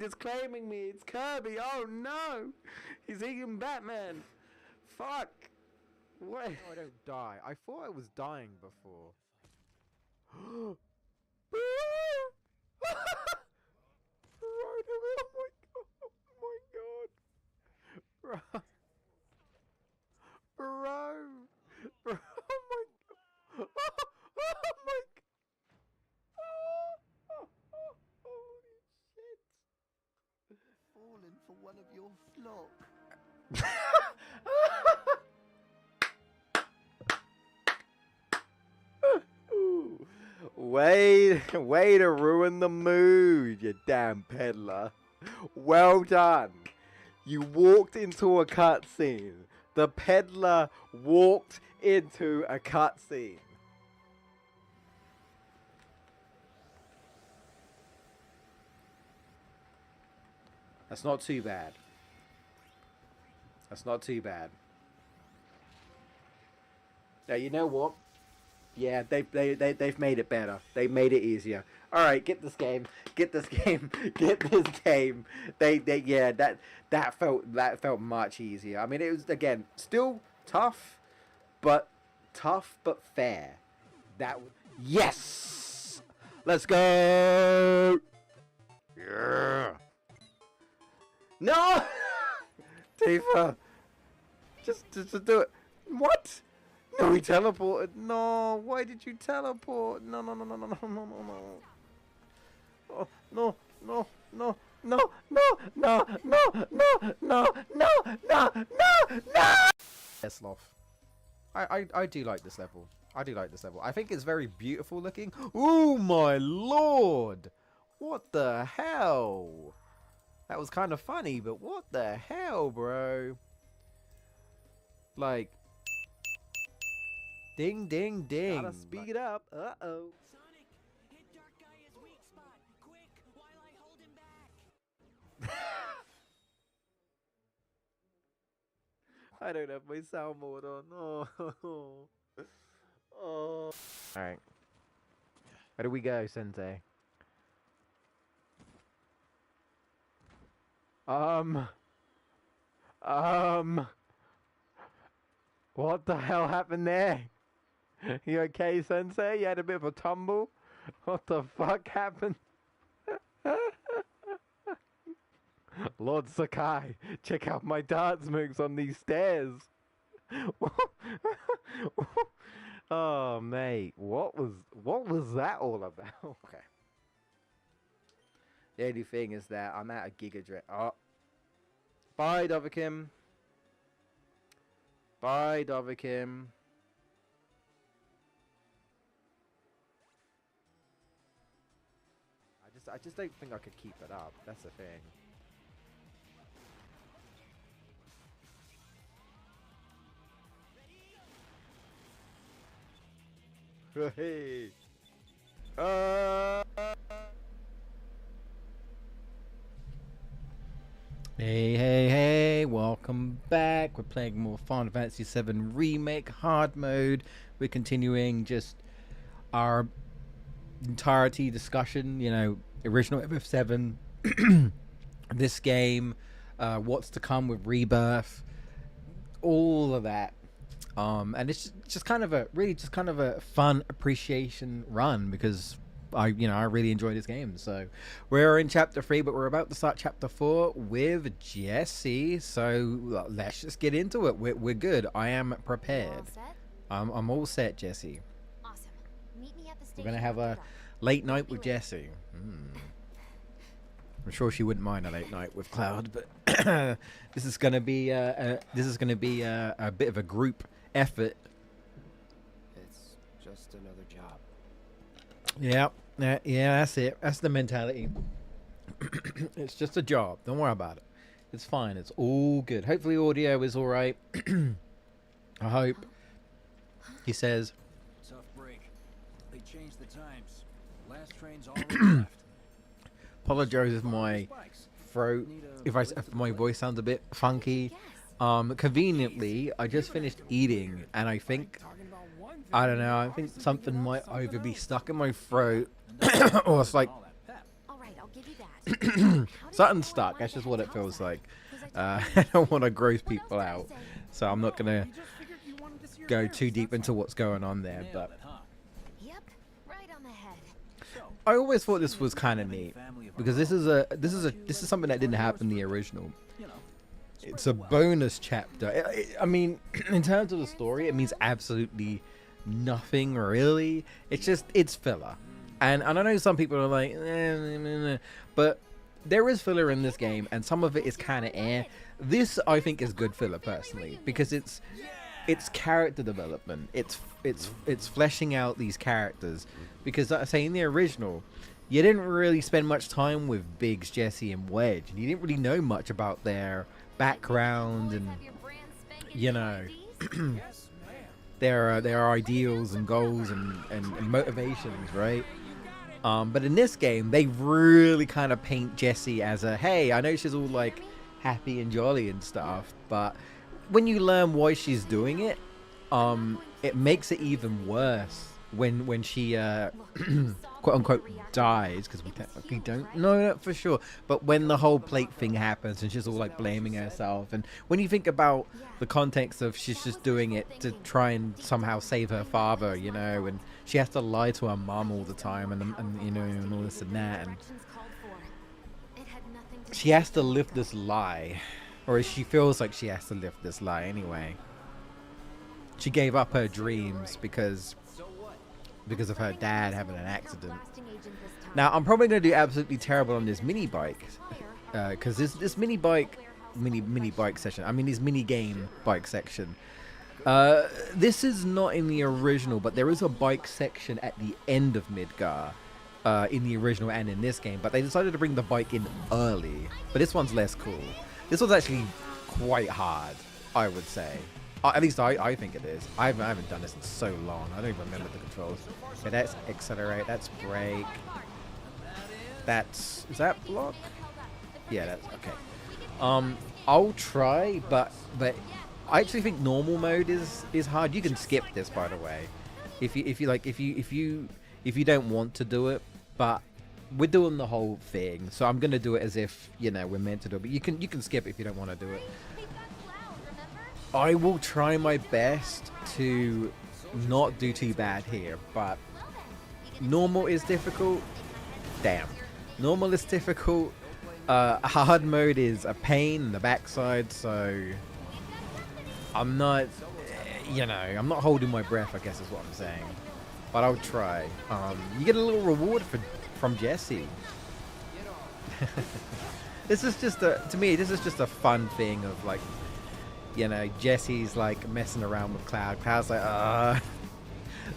is claiming me. It's Kirby. Oh no! He's eating Batman. Fuck. What? No, I don't die. I thought I was dying before. Oh my god. Bro. Bro. Oh my god. Oh my god. Holy shit. Fallen for one of your flock. Way to ruin the mood, you damn peddler. Well done. You walked into a cutscene. The peddler walked into a cutscene. That's not too bad. That's not too bad. Now, you know what? Yeah, they've made it better. They made it easier. All right, get this game. Get this game. Get this game. Yeah, that felt much easier. I mean, it was again still tough, but fair. Yes. Let's go. Yeah. No. Tifa. Just do it. What? No, he teleported. No, why did you teleport? No. Oh, no. Yes, Loth. I do like this level. I think it's very beautiful looking. Oh my lord! What the hell? That was kind of funny, but what the hell, bro? Like, ding, ding, ding. Gotta speed up. Uh-oh. Sonic, hit Dark Gaia's weak spot. Quick, while I hold him back. I don't have my soundboard on. Oh. Oh. Alright. Where do we go, Sensei? What the hell happened there? You okay, Sensei? You had a bit of a tumble? What the fuck happened? Lord Sakai, check out my dance moves on these stairs. Oh, mate, what was that all about? Okay. The only thing is that I'm out of Giga Dread. Oh. Bye, Dovahkiin. Bye, Dovahkiin. I just don't think I could keep it up. That's the thing. Hey. Hey, welcome back. We're playing more Final Fantasy VII Remake hard mode. We're continuing just our entirety discussion, you know, original FF7, this game, what's to come with Rebirth, all of that. And it's just kind of a fun appreciation run because I really enjoy this game. So we're in chapter 3, but we're about to start chapter 4 with Jessie. So let's just get into it. We're good. I am prepared. All set? I'm all set, Jessie. Awesome. Meet me at the station. We're gonna have a late night with Jessie. I'm sure she wouldn't mind a late night with Cloud, but this is gonna be a bit of a group effort. It's just another job. Yeah, that's it. That's the mentality. It's just a job. Don't worry about it. It's fine. It's all good. Hopefully audio is all right. I hope. He says. Tough break. They changed the times. Last train's already left. Apologize if my throat, if my voice sounds a bit funky. Conveniently, I just finished eating, and I think, I don't know, I think something might either be stuck in my throat, or it's like, All right, I'll give you Something's stuck. That's just what it feels like. I don't want to gross people out, so I'm not gonna go too deep into what's going on there. But Yep, right on the head. I always thought this was kind of neat because this is something that didn't happen in the original. It's a bonus chapter. I mean, in terms of the story, it means absolutely nothing really. It's filler. And I know some people are like, but there is filler in this game, and some of it is kind of This, I think, is good filler personally, because it's character development. It's fleshing out these characters, because like I say, in the original, you didn't really spend much time with Biggs, Jessie, and Wedge, and you didn't really know much about their background and, you know, their ideals and goals and motivations, right? But in this game, they really kind of paint Jessie as a, hey, I know she's all like happy and jolly and stuff, but when you learn why she's doing it, it makes it even worse when she quote unquote dies, because we don't know that for sure, but when the whole plate thing happens and she's all like blaming herself, and when you think about the context of she's just doing it to try and somehow save her father, you know, and she has to lie to her mom all the time, and you know, and all this and that, and she has to live this lie, or she feels like she has to live this lie anyway. She gave up her dreams because of her dad having an accident. Now, I'm probably going to do absolutely terrible on this mini bike, because this mini bike section, I mean this mini game bike section, this is not in the original, but there is a bike section at the end of Midgar, in the original and in this game, but they decided to bring the bike in early. But this one's less cool. This one's actually quite hard, I would say. At least I think it is. I haven't done this in so long. I don't even remember the controls. Okay, that's accelerate. That's brake. Is that block? Yeah, that's okay. I'll try, but I actually think normal mode is hard. You can skip this, by the way, if you don't want to do it. But we're doing the whole thing, so I'm gonna do it as if, you know, we're meant to do it. But you can skip if you don't want to do it. I will try my best to not do too bad here, but normal is difficult. Damn. Normal is difficult. Hard mode is a pain in the backside, so I'm not, you know, I'm not holding my breath, I guess is what I'm saying. But I'll try. You get a little reward from Jessie. This is just to me, this is just a fun thing of, like, you know, Jessie's like messing around with Cloud. Cloud's like,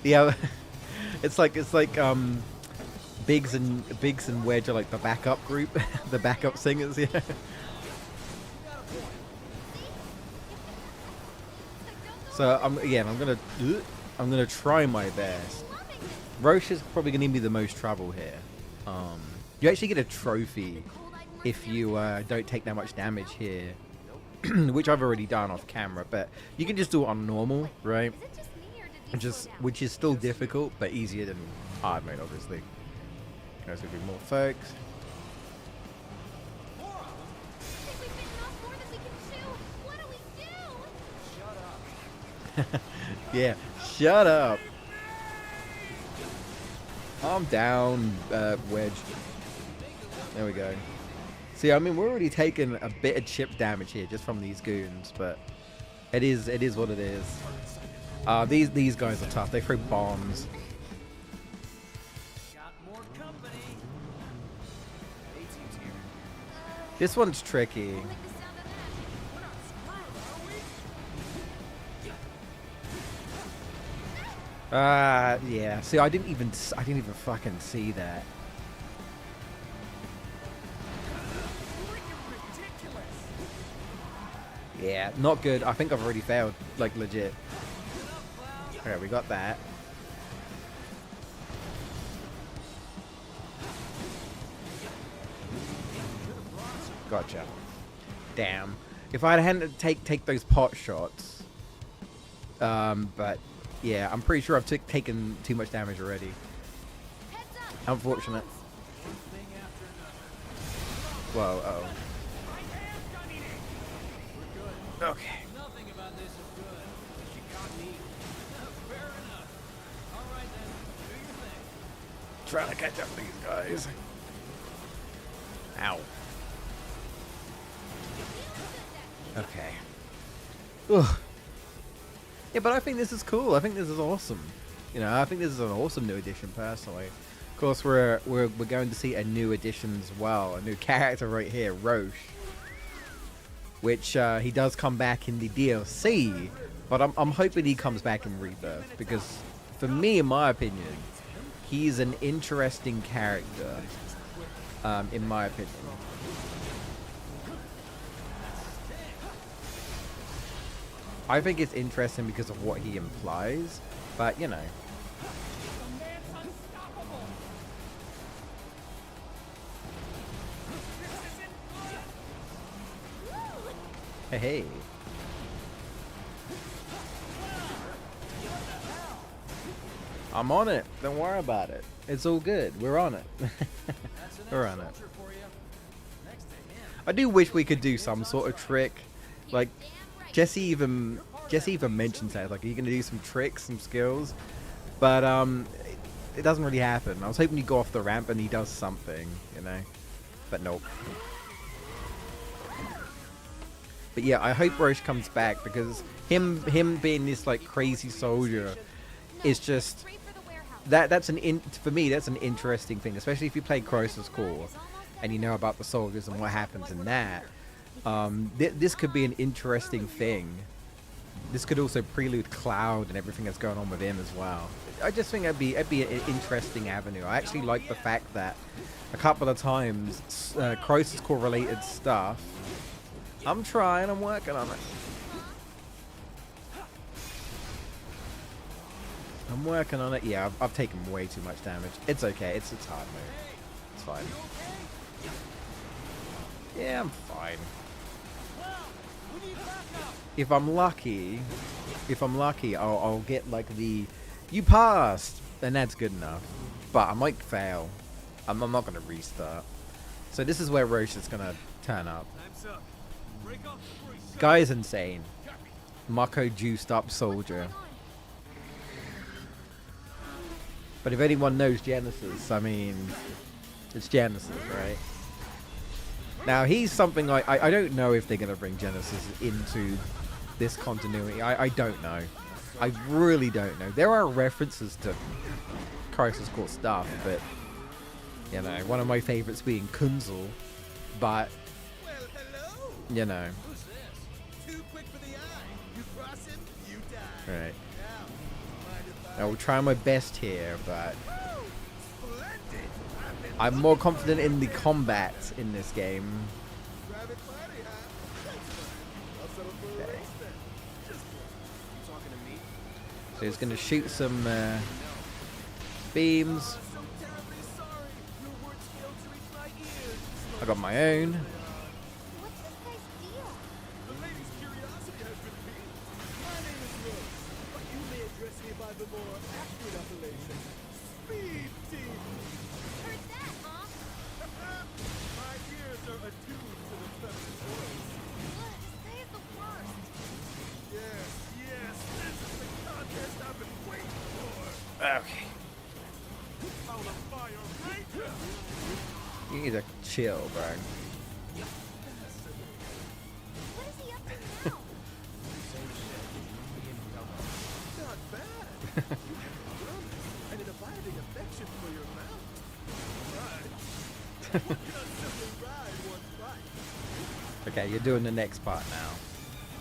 yeah, it's like Biggs and Wedge are like the backup group, the backup singers, yeah. So I'm gonna try my best. Roche is probably gonna give me the most trouble here. You actually get a trophy if you don't take that much damage here. Which I've already done off camera, but you can just do it on normal, right? Which is still difficult, but easier than hard mode, obviously. There's gonna be more folks. Yeah, shut up. I'm down, Wedge. There we go. See, I mean, we're already taking a bit of chip damage here just from these goons, but it is what it is. These guys are tough. They throw bombs. This one's tricky. Yeah. See, I didn't even fucking see that. Yeah, not good. I think I've already failed, like, legit. Okay, we got that. Gotcha. Damn. If I hadn't take those pot shots, but yeah, I'm pretty sure I've taken too much damage already. Unfortunate. Well, oh. Okay. Nothing about this is good. She caught me. Fair enough. All right then. Do your thing. Trying to catch up to these guys. Ow. Okay. Ugh. Yeah, but I think this is cool. I think this is awesome. You know, I think this is an awesome new addition, personally. Of course, we're going to see a new addition as well. A new character right here, Roche. Which he does come back in the DLC, but I'm hoping he comes back in Rebirth, because for me, in my opinion, he's an interesting character. In my opinion. I think it's interesting because of what he implies, but you know. Hey, hey. I'm on it. Don't worry about it. It's all good. We're on it. We're on it. I do wish we could do some sort of trick. Like, Jessie even mentions that. Like, are you going to do some tricks, some skills? But, it doesn't really happen. I was hoping he'd go off the ramp and he does something, you know? But nope. But yeah, I hope Roche comes back, because him being this like crazy soldier is just for me that's an interesting thing, especially if you play Crisis Core and you know about the soldiers and what happens in that. This could be an interesting thing. This could also prelude Cloud and everything that's going on with him as well. I just think it'd be an interesting avenue. I actually like the fact that a couple of times Crisis Core related stuff. I'm trying, I'm working on it. I'm working on it. Yeah, I've taken way too much damage. It's okay, it's hard mode. It's fine. Yeah, I'm fine. If I'm lucky, I'll get like the you passed, then that's good enough. But I might fail. I'm not gonna restart. So this is where Roche is gonna turn up. Guy's insane. Mako juiced up soldier. But if anyone knows Genesis, I mean, it's Genesis, right? Now he's something like I don't know if they're gonna bring Genesis into this continuity. I don't know. I really don't know. There are references to Crisis Core stuff, but you know, one of my favorites being Kunzel, but you know. Right. I will try my best here, but I'm more confident in the combat in this game. Okay. So he's going to shoot some beams. I got my own. What's this guy's deal? The lady's curiosity has been piqued. My name is Rose, but you may address me by the more accurate appellation, Speed Team. Heard that, huh? My ears are attuned to the feminine voice. Ugh, this guy is the worst. Yes, this is the contest I've been waiting for. Okay. Out of fire ranger. You need to chill, bro. What is he up to now? Not bad. You have promise and an abiding affection for your mount. Right. One cannot simply ride one's bike. Okay, you're doing the next part now.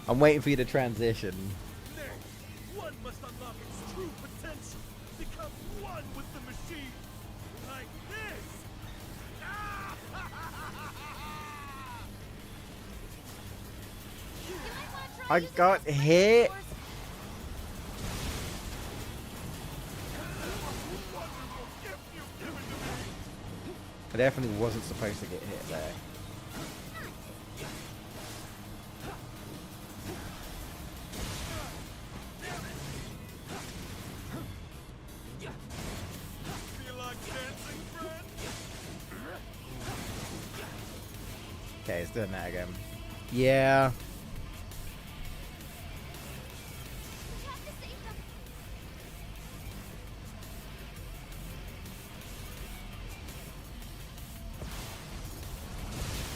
I'm waiting for you to transition. Nay, one must unlock its true potential. Become one with the machine. Like this. You might want to try I using got that hit. force. I definitely wasn't supposed to get hit there. Feel like dancing, friend? Okay, it's doing that again. Yeah. We have to save them.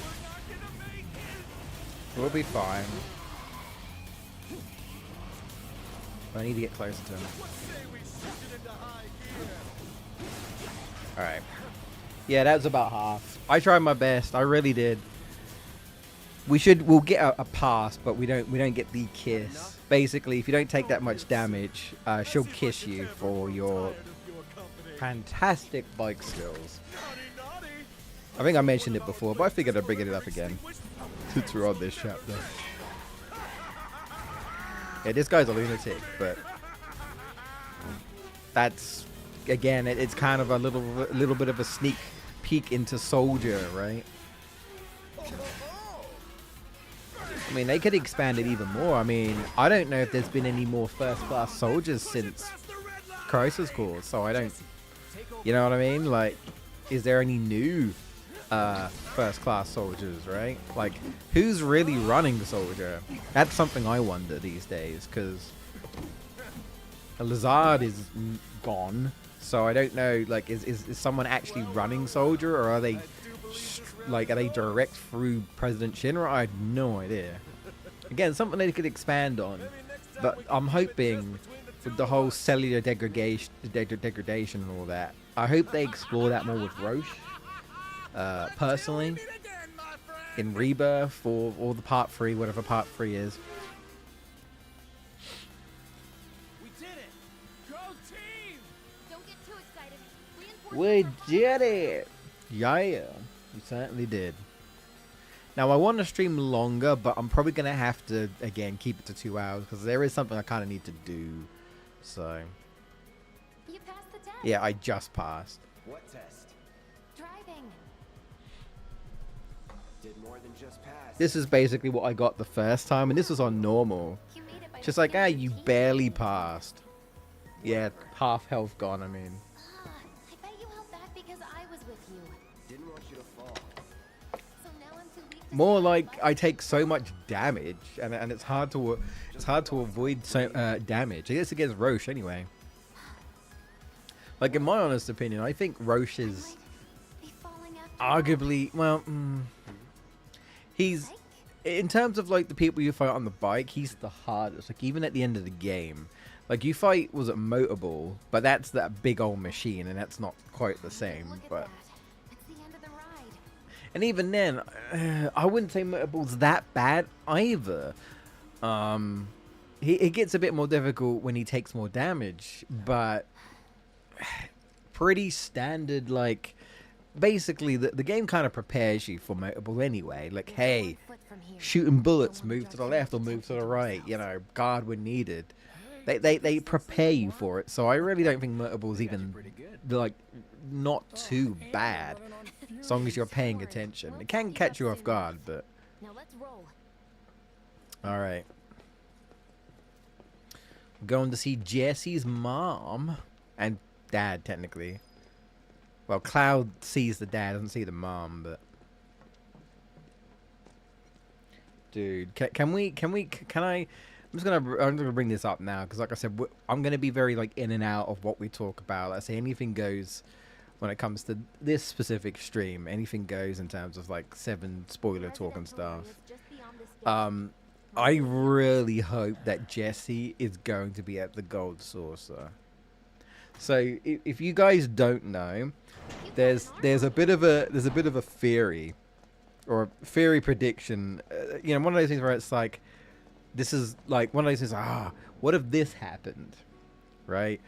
We're not gonna make it! We'll be fine. I need to get closer to him. What say we shift it into high gear? Alright. Yeah, that was about half. I tried my best. I really did. We'll get a pass, but we don't get the kiss. Basically, if you don't take that much damage, she'll kiss you for your Tired of your company. fantastic bike skills. Naughty, naughty. I think I mentioned it before, but I figured I'd bring it up again since we're on this chapter. Yeah, this guy's a lunatic, but that's again, it's kind of a little bit of a sneak peek into Soldier, right? I mean, they could expand it even more. I mean, I don't know if there's been any more first-class soldiers since Crisis Core, so I don't, you know what I mean? Like, is there any new first-class soldiers, right? Like, who's really running Soldier? That's something I wonder these days, because Lazard is gone, so I don't know, like, is someone actually running Soldier, or are they, like, are they direct through President Shinra? I have no idea. Again, something they could expand on, but I'm hoping with the whole cellular degradation and all that, I hope they explore that more with Roche. Personally, in Rebirth or the Part 3, whatever Part 3 is. We did it! Go team! Don't get too excited. We did it! Yeah, we certainly did. Now, I want to stream longer, but I'm probably going to have to, again, keep it to 2 hours, because there is something I kind of need to do. So, You passed the test. yeah, I just passed. What test? Driving. Did more than just pass. This is basically what I got the first time, and this was on normal. You made it by Just the like, skin of your you teeth. barely passed. Yeah, half health gone, I mean. Ah, I bet you held back because I was with you. Didn't want you to fall. So now I'm too weak to More stand like up. I take so much damage, and it's hard to avoid so damage. I guess against Roche anyway. Like in my honest opinion, I think Roche is Be falling after arguably he's Like? in terms of like the people you fight on the bike, he's the hardest. Like even at the end of the game, like you fight was it Motorball, but that's that big old machine, and that's not quite the same. Look at But that. It's the end of the ride. and even then, I wouldn't say Motorball's that bad either. It gets a bit more difficult when he takes more damage, but pretty standard. Like basically, the game kind of prepares you for Motorball anyway. Like, There's hey, one foot from here. shooting bullets, Someone move to the judge left or you, move to the protect right. yourself. You know, guard when needed. They prepare you for it. So I really don't think Motorball's even Pretty good. like not too bad, as long as you're paying attention. It can catch you off guard, but Now let's roll. all right. Going to see Jessie's mom and dad, technically. Well, Cloud sees the dad, doesn't see the mom, but dude, can I? I'm gonna bring this up now because, like I said, I'm gonna be very like in and out of what we talk about. I say anything goes when it comes to this specific stream. Anything goes in terms of like 7 spoiler talk and stuff. I really hope that Jessie is going to be at the Gold Saucer. So if you guys don't know, there's a bit of a theory, or a theory prediction. You know, one of those things where it's like, this is like one of those things. What if this happened, right?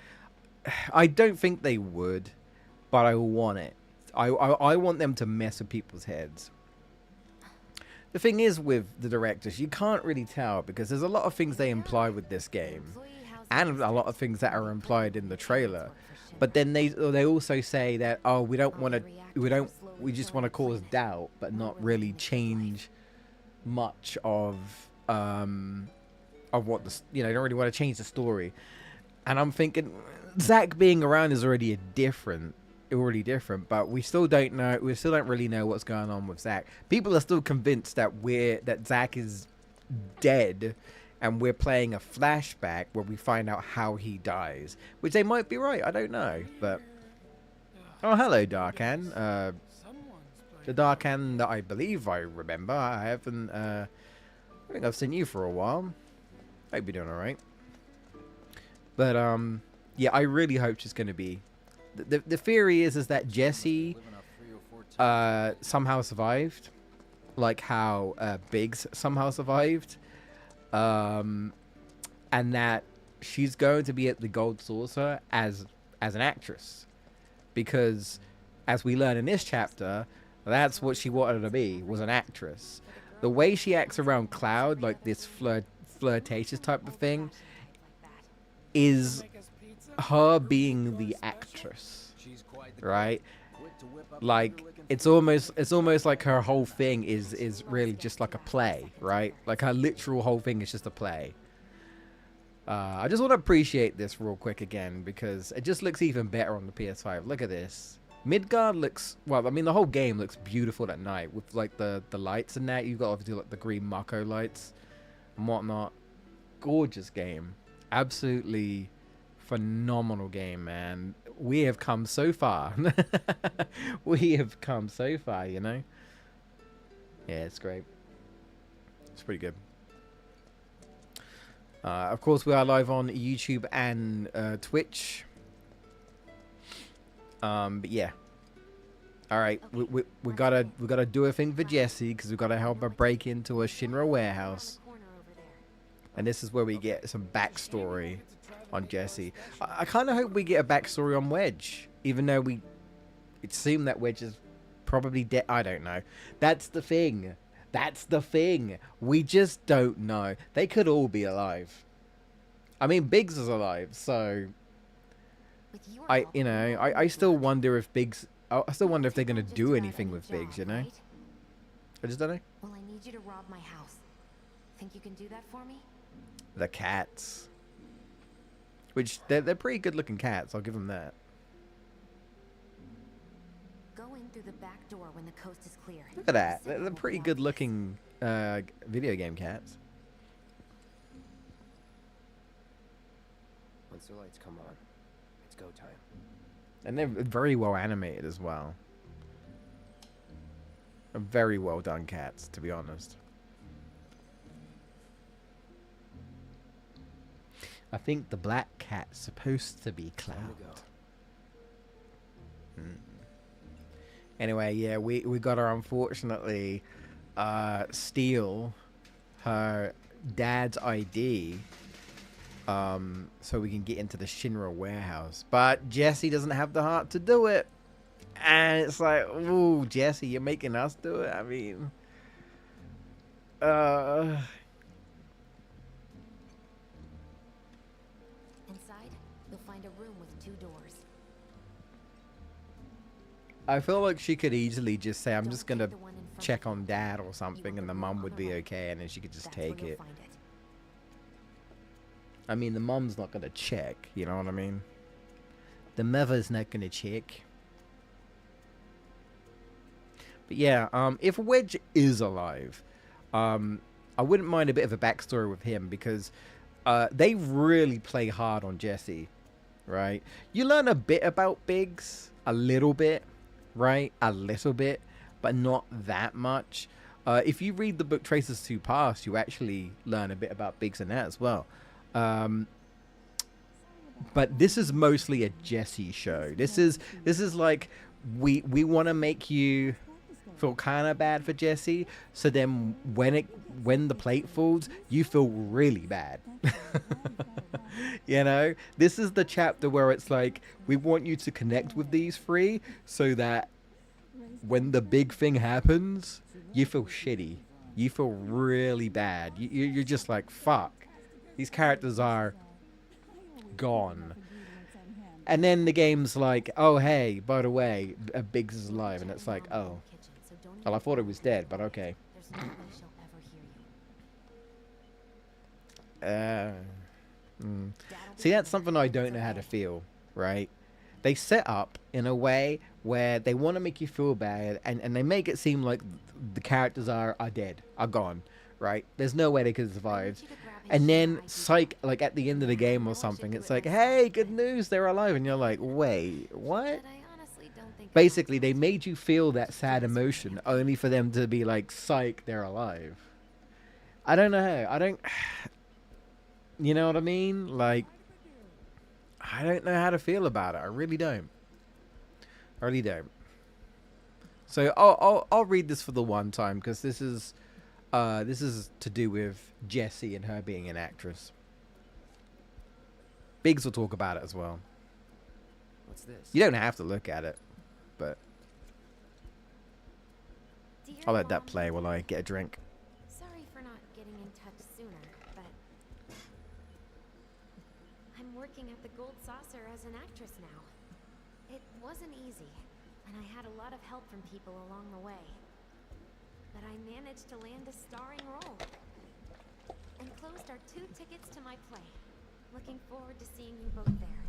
I don't think they would, but I want it. I want them to mess with people's heads. The thing is with the directors, you can't really tell because there's a lot of things they imply with this game, and a lot of things that are implied in the trailer. But then they also say that we just want to cause doubt, but not really change much of what don't really want to change the story. And I'm thinking Zack being around is already a different already different, but we still don't know. We still don't really know what's going on with Zach. People are still convinced that Zach is dead, and we're playing a flashback where we find out how he dies, which they might be right. I don't know, but oh, hello, Darkan. The Darkan that I believe I remember. I haven't. I think I've seen you for a while. Hope you're doing all right. But yeah, I really hope she's going to be. The theory is that Jessie somehow survived, like how Biggs somehow survived, and that she's going to be at the Gold Saucer as an actress, because as we learn in this chapter, that's what she wanted to be, was an actress. The way she acts around Cloud, like this flirtatious type of thing, is her being the actress, right? Like it's almost like her whole thing is really just like a play, right? Like her literal whole thing is just a play. I just want to appreciate this real quick again, because it just looks even better on the PS5. Look at this. Midgard looks, well, I mean, the whole game looks beautiful at night with like the lights and that. You've got obviously like the green Mako lights and whatnot. Gorgeous game. Absolutely phenomenal game, man. We have come so far. We have come so far, you know? Yeah, it's great. It's pretty good. Of course, we are live on YouTube and Twitch. But yeah. All right, we gotta do a thing for Jessie, because we gotta help her break into a Shinra warehouse. And this is where we get some backstory on Jessie. I kind of hope we get a backstory on Wedge, even though it seemed that Wedge is probably dead. I don't know. That's the thing. That's the thing. We just don't know. They could all be alive. I mean, Biggs is alive, so I still wonder if Biggs. I still wonder if they're gonna do anything with Biggs. You know. I just don't know. Well, I need you to rob my house. Think you can do that for me? The cats. Which, they're pretty good looking cats, I'll give them that. Go in through the back door when the coast is clear. Look at that. They're pretty good looking video game cats. Once the lights come on, it's go time. And they're very well animated as well. Very well done cats, to be honest. I think the black cat's supposed to be Cloud. Anyway, yeah, we got her, unfortunately, steal her dad's ID, so we can get into the Shinra warehouse. But Jessie doesn't have the heart to do it. And it's like, ooh, Jessie, you're making us do it? I mean, Inside, you'll find a room with 2 doors. I feel like she could easily just say, I'm just going to check on Dad or something, and the mum would be okay, and then she could just take it. I mean, the mum's not going to check, you know what I mean? The mother's not going to check. But yeah, if Wedge is alive, I wouldn't mind a bit of a backstory with him, because they really play hard on Jessie, right? You learn a bit about Biggs, a little bit, right? A little bit, but not that much. If you read the book Traces to Past, you actually learn a bit about Biggs and that as well. But this is mostly a Jessie show. This is like, we want to make you feel kind of bad for Jessie, so then when the plate falls, you feel really bad. You know, this is the chapter where it's like, we want you to connect with these 3 so that when the big thing happens, you feel shitty. You feel really bad. You're just like, fuck, these characters are gone. And then the game's like, oh hey, by the way, Biggs is alive, and it's like, oh, well, I thought it was dead, but okay. See, that's something I don't know how to feel, right? they set up in a way where they want to make you feel bad, and they make it seem like the characters are dead, are gone, right? There's no way they could have survived. And then, psych, like at the end of the game or something, it's like, hey, good news, they're alive. And you're like, wait, what? Basically, they made you feel that sad emotion only for them to be like, psych, they're alive. I don't know. I don't... You know what I mean? Like, I don't know how to feel about it. I really don't. I really don't. So I'll read this for the one time, because this is to do with Jessie and her being an actress. Biggs will talk about it as well. What's this? You don't have to look at it, but I'll let that play while I get a drink. Sorry for not getting in touch sooner, but I'm working at the Gold Saucer as an actress now. It wasn't easy, and I had a lot of help from people along the way. But I managed to land a starring role. Enclosed are 2 tickets to my play. Looking forward to seeing you both there.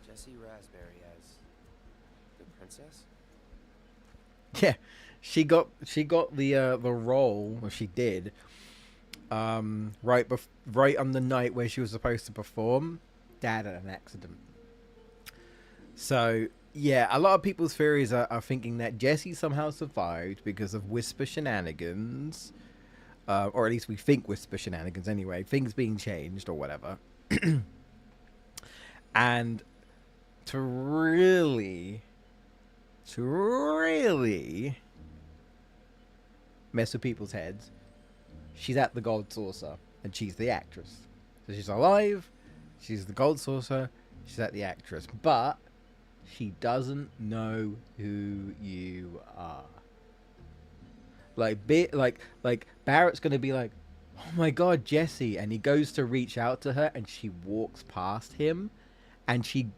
Jessie Raspberry as the princess? Yeah, she got the role, or she did, right on the night where she was supposed to perform. Dad had an accident. So yeah, a lot of people's theories are thinking that Jessie somehow survived because of Whisper shenanigans, or at least we think Whisper shenanigans anyway. Things being changed or whatever, and to really mess with people's heads, she's at the Gold Saucer and she's the actress. So she's alive, she's the Gold Saucer, she's at the actress, but she doesn't know who you are. Like Barrett's gonna be like, oh my god, Jessie, and he goes to reach out to her and she walks past him, and she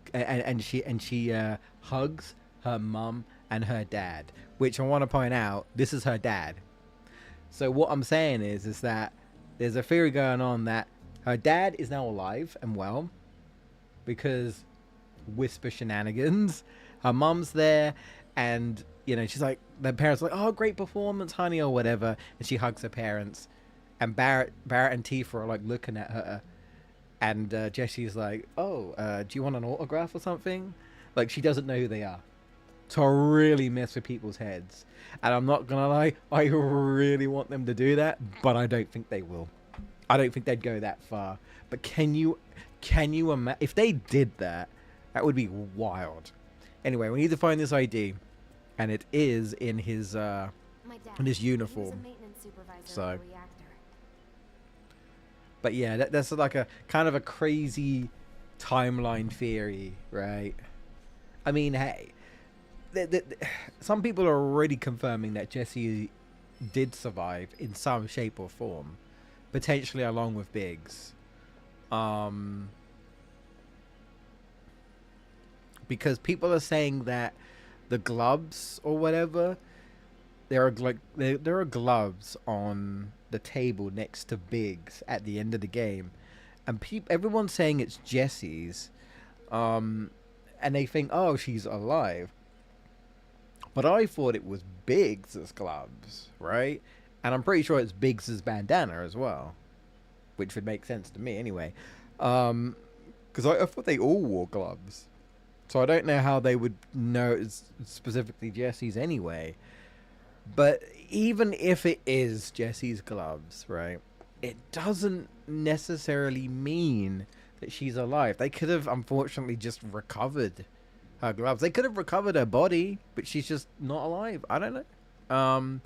hugs her mum and her dad, which I want to point out, this is her dad. So what I'm saying is that there's a theory going on that her dad is now alive and well because Whisper shenanigans. Her mum's there, and you know, she's like, the parents are like, oh, great performance, honey, or whatever, and she hugs her parents, and Barrett and Tifa are like looking at her, and Jessie's like, oh, do you want an autograph or something? Like, she doesn't know who they are, to really mess with people's heads. And I'm not gonna lie, I really want them to do that, but I don't think they will. I don't think they'd go that far. But can you imagine if they did that? That would be wild. Anyway, we need to find this ID, and it is in his uniform. So, but yeah, that's like a kind of a crazy timeline theory, right? I mean, hey, some people are already confirming that Jessie did survive in some shape or form, potentially along with Biggs. Because people are saying that the gloves or whatever, there are gloves on the table next to Biggs at the end of the game, and everyone's saying it's Jessie's, and they think, oh, she's alive. But I thought it was Biggs's gloves, right? And I'm pretty sure it's Biggs's bandana as well, which would make sense to me anyway, because I thought they all wore gloves. So I don't know how they would know it's specifically Jessie's anyway. But even if it is Jessie's gloves, right, it doesn't necessarily mean that she's alive. They could have, unfortunately, just recovered her gloves. They could have recovered her body, but she's just not alive. I don't know.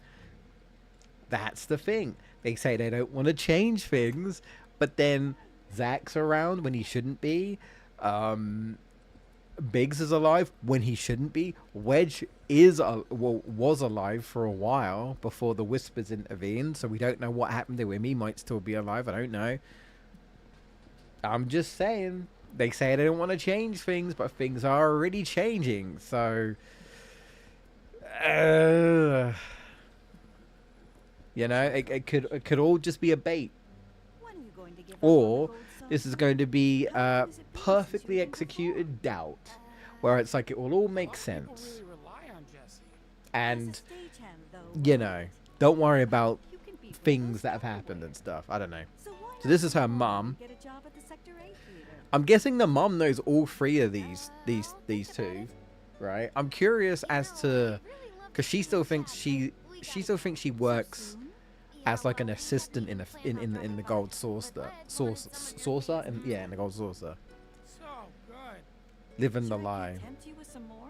That's the thing. They say they don't want to change things, but then Zach's around when he shouldn't be. Biggs is alive when he shouldn't be. Wedge was alive for a while before the Whispers intervened, so we don't know what happened to him. He might still be alive. I don't know. I'm just saying. They say they don't want to change things, but things are already changing. So, you know, it could all just be a bait, or this is going to be perfectly executed doubt, where it's like it will all make People sense. really rely on Jessie. And, Stagehand, though. you know, don't worry about You can beat things that have happened and stuff. I don't know. So this is her mum. Get a job at the Sector 8 theater. I'm guessing the mum knows all three of these two, right? I'm curious as to, because she still thinks she works as like an assistant in the gold saucer, and in the gold saucer, So good. living the Should I lie. tempt you with some more?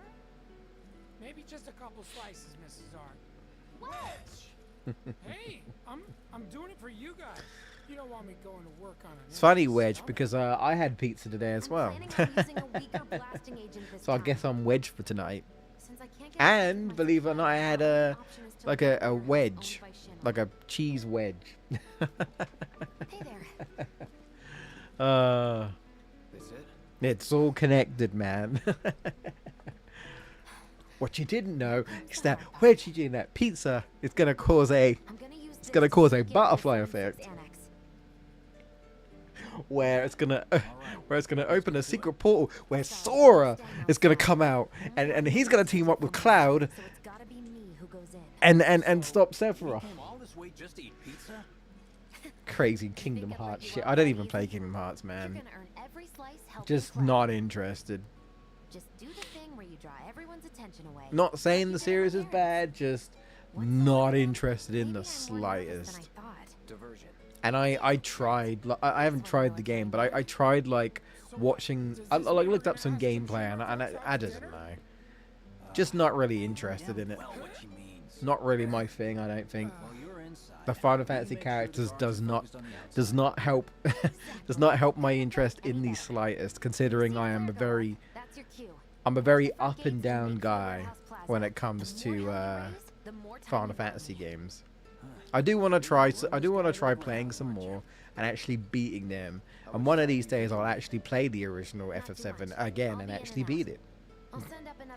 Maybe just a couple slices, Mrs. Art. Wedge. Hey, I'm doing it for you guys. You don't want me going to work on it. It's funny, Wedge, because I had pizza today as well. So I guess I'm Wedge for tonight. And believe it or not, I had a wedge, like a cheese wedge. Hey there. This it? It's all connected, man. What you didn't know is that wedge eating that pizza is gonna cause a butterfly effect, where it's gonna open a secret portal where Sora is gonna come out and he's gonna team up with Cloud and stop Sephiroth. All this way just to eat pizza? Crazy Kingdom Hearts shit. I don't even play Kingdom Hearts, man. Just not interested. Just do the thing where you draw everyone's attention away. Not saying the series is bad, just not interested in the slightest. Diversion. And I tried, I haven't tried the game, but I tried like watching, I like looked up some gameplay and I just don't know. Just not really interested in it. Well, what she means. Not really my thing, I don't think. Well, you're inside. The Final Fantasy characters does not help does not help my interest in the slightest, considering I am a very up and down guy when it comes to Final Fantasy games. I do want to try playing some more and actually beating them. And one of these days I'll actually play the original FF7 again and actually beat it.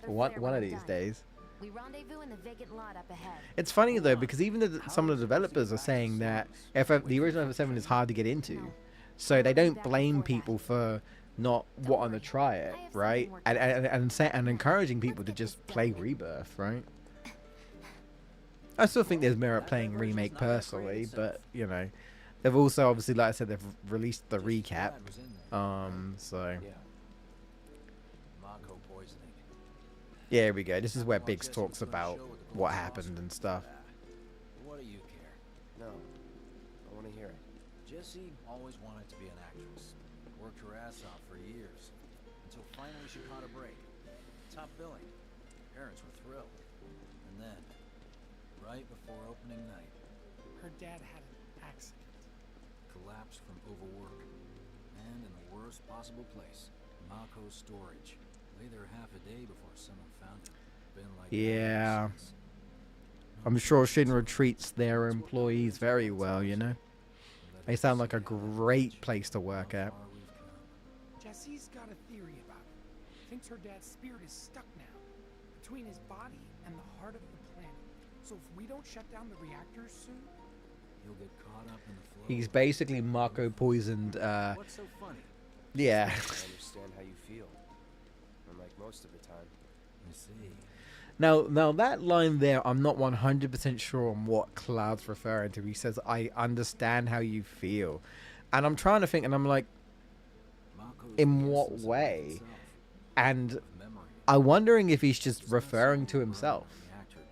One of these days. We rendezvous in the vacant lot up ahead. It's funny though, because even some of the developers are saying that the original FF7 is hard to get into, so they don't blame people for not wanting to try it, right? And encouraging people to just play Rebirth, right? I still think there's merit playing Remake personally, but you know, they've also obviously, like I said, they've released the recap, so. Yeah. Mako poisoning. Yeah, here we go. This is where Biggs talks about what happened and stuff. What do you care? No. I want to hear it. Jessie always wanted to be an actress. Worked her ass off for years. Until finally she caught a break. Top billing. Parents were thrilled. And then, right before opening night, Her dad had an accident. collapsed from overwork. And in the worst possible place, Mako's storage. Lay there half a day before someone found him. Been like that Yeah. ever since. I'm sure Shinra treats their employees very well, you know? They sound like a great place to work at. How far we've come. Jessie's got a theory about it. Thinks her dad's spirit is stuck now, between his body and the heart of the planet. So if we don't shut down the reactors soon, He'll get caught up in the flow. He's basically Mako poisoned, What's so funny? yeah. I understand how you feel. Unlike most of the time. You see. Now that line there, I'm not 100% sure on what Cloud's referring to. He says, I understand how you feel. And I'm trying to think, and I'm like, Mako's in the what essence of way? himself, And of memory. I'm wondering if he's just referring to himself,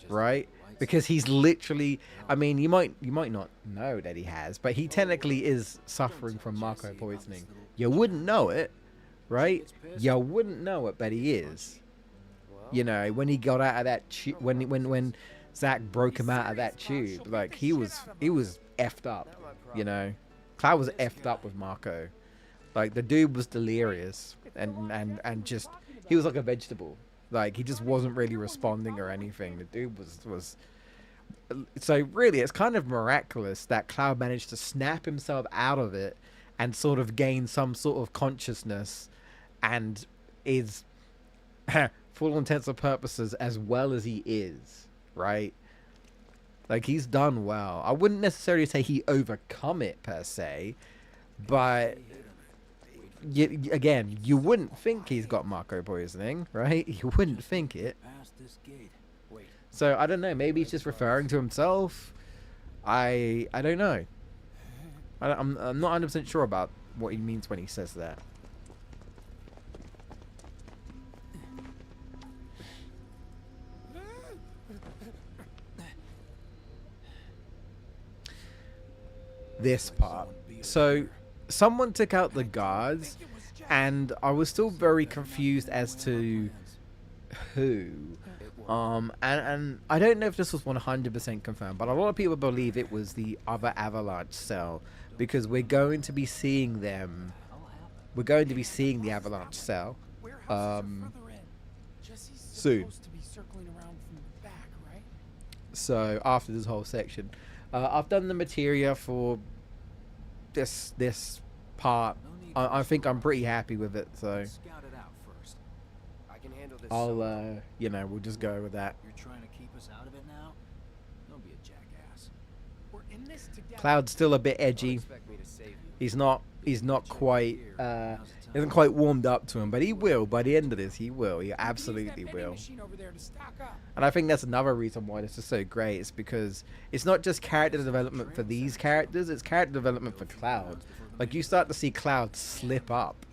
right? Because he's literally, I mean, you might not know that he has, but he technically is suffering from Mako poisoning. You wouldn't know it, right? You wouldn't know it, but he is. You know, when he got out of that tube, when Zack broke him out of that tube, like he was effed up. You know, Cloud was effed up with Mako. Like the dude was delirious and just he was like a vegetable. Like he just wasn't really responding or anything. The dude was. So really, it's kind of miraculous that Cloud managed to snap himself out of it and sort of gain some sort of consciousness, and is, for all intents and purposes, as well as he is, right? Like he's done well. I wouldn't necessarily say he overcome it per se, but again, you wouldn't think he's got Marco poisoning, right? You wouldn't think it. Past this gate. Wait. So I don't know. Maybe he's just referring to himself. I don't know. I'm not 100% sure about what he means when he says that. This part. So someone took out the guards, and I was still very confused as to who. And I don't know if this was 100% confirmed, but a lot of people believe it was the other Avalanche cell, because we're going to be seeing them. We're going to be seeing the Avalanche cell soon. To be circling around from the back, right? So after this whole section, I've done the materia for this part. I think I'm pretty happy with it. So Scout it out first. I can handle this. I'll you know, we'll just go with that. You're trying to keep us out of it now? Don't be a jackass. We're in this together. Cloud's still a bit edgy. Expect me to save you. He's not quite he hasn't quite warmed up to him, but he will. By the end of this, he will. He absolutely will. Machine over there to stock up. And I think that's another reason why this is so great. It's because it's not just character development for these characters, it's character development for Cloud. Like, you start to see Cloud slip up,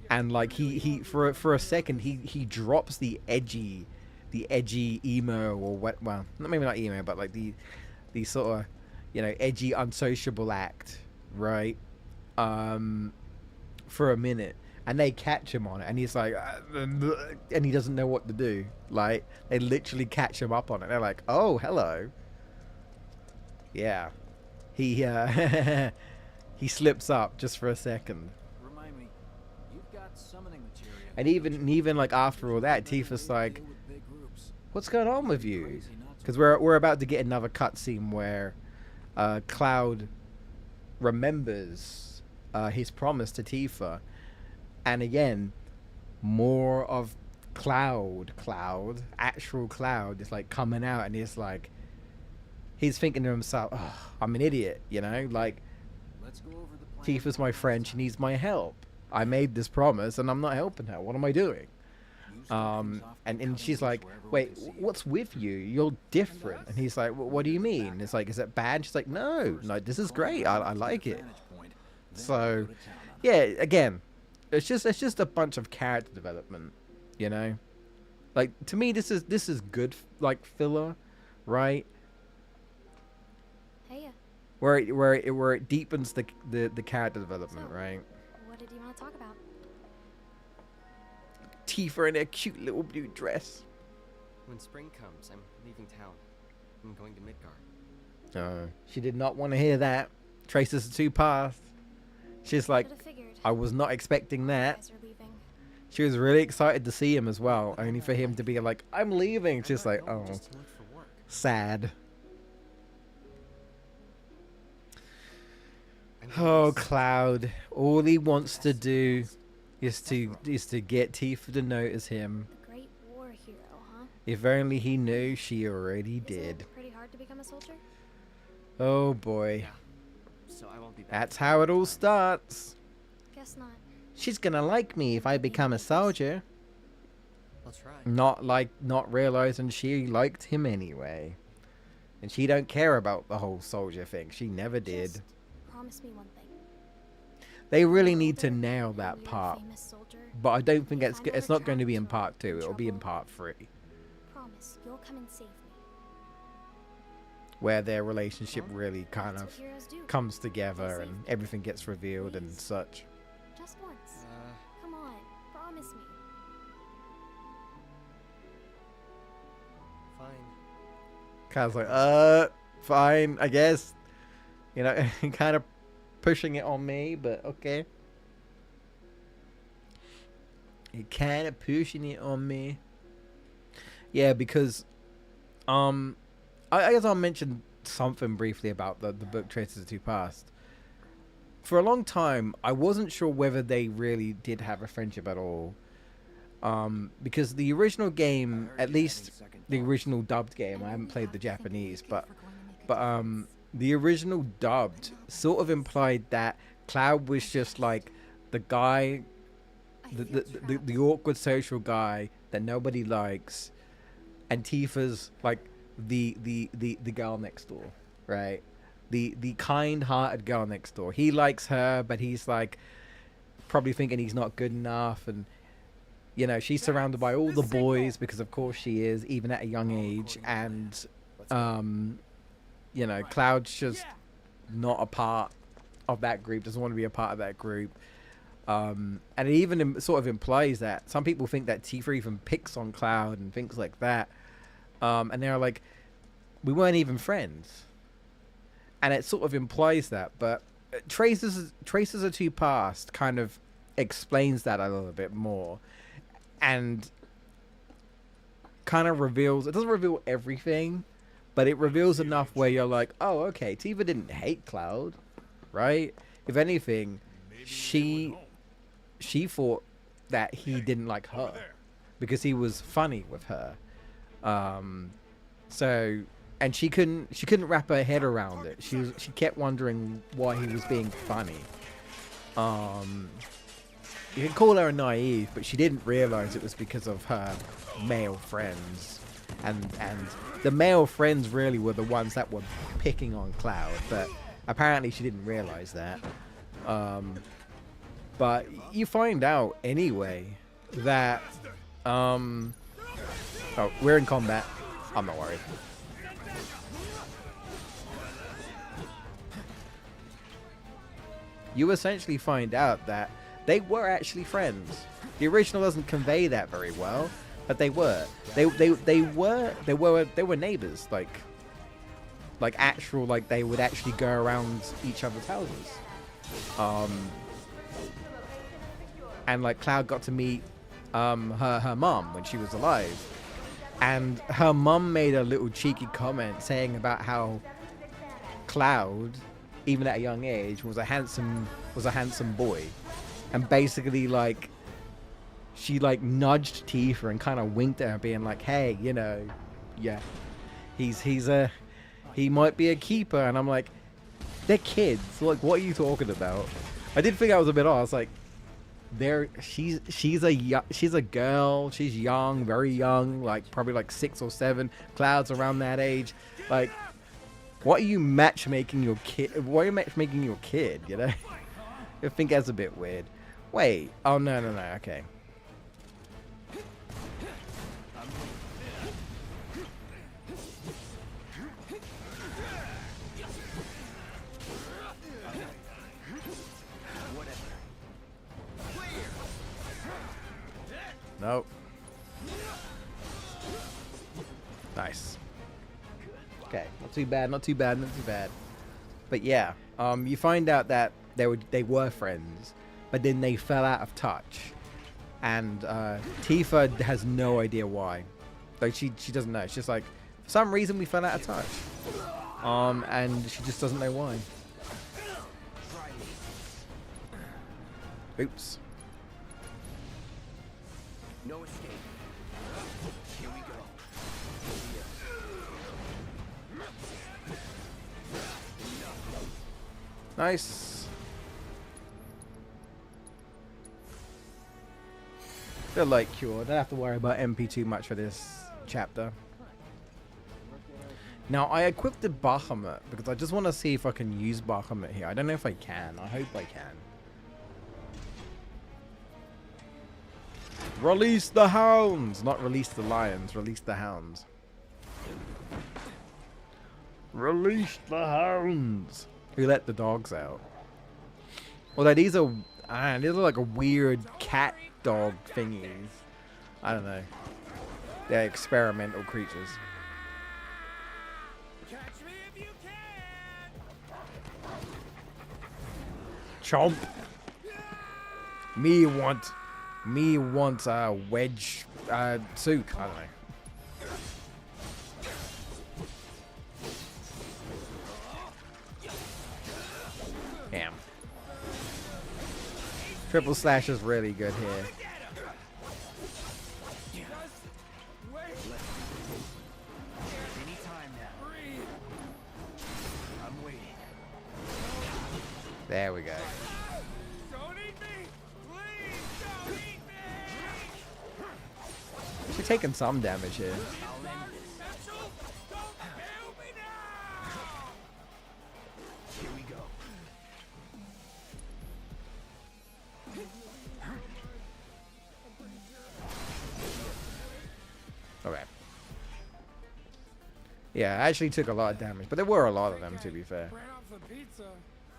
and like he for a second he drops the edgy emo, or what, well, maybe not emo, but like the sort of, you know, edgy unsociable act, right? For a minute. And they catch him on it, and he's like, and he doesn't know what to do. Like, they literally catch him up on it. They're like, oh, hello. Yeah. He he slips up just for a second. Remind me, you've got summoning materia. And even like after all that, Tifa's like, what's going on with you? Because we're about to get another cutscene where Cloud remembers his promise to Tifa. And again, more of Cloud, actual Cloud is like coming out, and he's like, he's thinking to himself, oh, I'm an idiot, you know, like, Let's go over the plan. Tifa's my friend, she needs my help. I made this promise and I'm not helping her. What am I doing? And she's like, wait, what's with you? You're different. And he's like, what do you mean? It's like, is it bad? She's like, no, this is great. I like it. So, yeah, again, it's just a bunch of character development, you know. Like, to me, this is good, like, filler, right? Hey, Where it deepens the character development, So- right? what did you want to talk about? Tifa in a cute little blue dress. When spring comes, I'm leaving town. I'm going to Midgar. She did not want to hear that. Traces the two paths. She's like, Should've figured. I was not expecting You that. guys are leaving. She was really excited to see him as well, only for him to be like, I'm leaving. She's like, oh, Just to look for work. sad. I'm Oh, nervous. Cloud. All he wants to do is to get Tifa to notice him. The great war hero, huh? If only he knew, she already Isn't did. it pretty hard to become a soldier? Oh boy. So I won't be back. That's how it all starts. Guess not. She's gonna like me if I become a soldier. I'll try. Not realizing she liked him anyway. And she don't care about the whole soldier thing. She never did. Just promise me one thing. They really need to Older nail and that you're a part. famous soldier, But I don't think If it's I'm it's ever not going to be in trapped or part 2. It'll be in trouble, part 3, promise you'll come and save me. where their relationship really kind That's of what heroes do. comes together and everything gets revealed and such. Just once. Uh, Come on, promise me. fine. Kyle's like, fine, I guess. You know, kind of pushing it on me, but okay. He kind of pushing it on me. Yeah, because, I guess I'll mention something briefly about the book Traces of Two Past. For a long time, I wasn't sure whether they really did have a friendship at all. Because the original game, at least the original dubbed game, I haven't played the Japanese, but the original dubbed sort of implied that Cloud was just like the guy the awkward social guy that nobody likes, and Tifa's like the girl next door, right? The kind-hearted girl next door. He likes her, but he's like probably thinking he's not good enough, and you know, she's surrounded by all the boys because of course she is, even at a young age, and you know, Cloud's just not a part of that group, doesn't want to be a part of that group. And it even sort of implies that some people think that Tifa even picks on Cloud and things like that. And they're like, we weren't even friends. And it sort of implies that, but Traces Are Too Past kind of explains that a little bit more. And kind of reveals, it doesn't reveal everything, but it reveals enough where you're like, oh, okay, Tifa didn't hate Cloud, right? If anything, she thought that he didn't like her because he was funny with her. So, and she couldn't wrap her head around it. She kept wondering why he was being funny. You can call her naive, but she didn't realize it was because of her male friends. And the male friends really were the ones that were picking on Cloud, but apparently she didn't realize that. But you find out anyway that oh, we're in combat. I'm not worried. You essentially find out that they were actually friends. The original doesn't convey that very well, but they were. They were neighbors, like actual, like they would actually go around each other's houses. And like Cloud got to meet her mom when she was alive, and her mom made a little cheeky comment saying about how Cloud, even at a young age, was a handsome boy, and basically like she like nudged Tifa and kind of winked at her, being like, hey, you know, yeah, he might be a keeper. And I'm like, they're kids, like what are you talking about? I did think I was a bit off. I was like, she's a girl, she's young, very young, like probably like 6 or 7. Cloud's around that age. Like, what are you matchmaking your kid? Why are you matchmaking your kid? You know, I think that's a bit weird. Wait, oh no, okay. Nope. Nice. Okay, not too bad. But yeah, you find out that they were friends, but then they fell out of touch, and Tifa has no idea why. Like she doesn't know. It's just like, for some reason we fell out of touch, and she just doesn't know why. Oops. No escape. Here we go. Nice. Feel like cured. Don't have to worry about MP too much for this chapter. Now I equipped the Bahamut because I just want to see if I can use Bahamut here. I don't know if I can. I hope I can. Release the hounds! Not release the lions, release the hounds. Release the hounds! Who let the dogs out? Although these are like a weird cat dog thingies. I don't know. They're experimental creatures. Catch me if you can. Chomp! Me want a wedge suit. I don't know. Damn. Triple slash is really good here. There we go. Don't eat me! Please don't eat She's taking some damage here. Special, don't kill me now! Here we go. Okay. Yeah, I actually took a lot of damage, but there were a lot of them, to be fair. Ran off the pizza.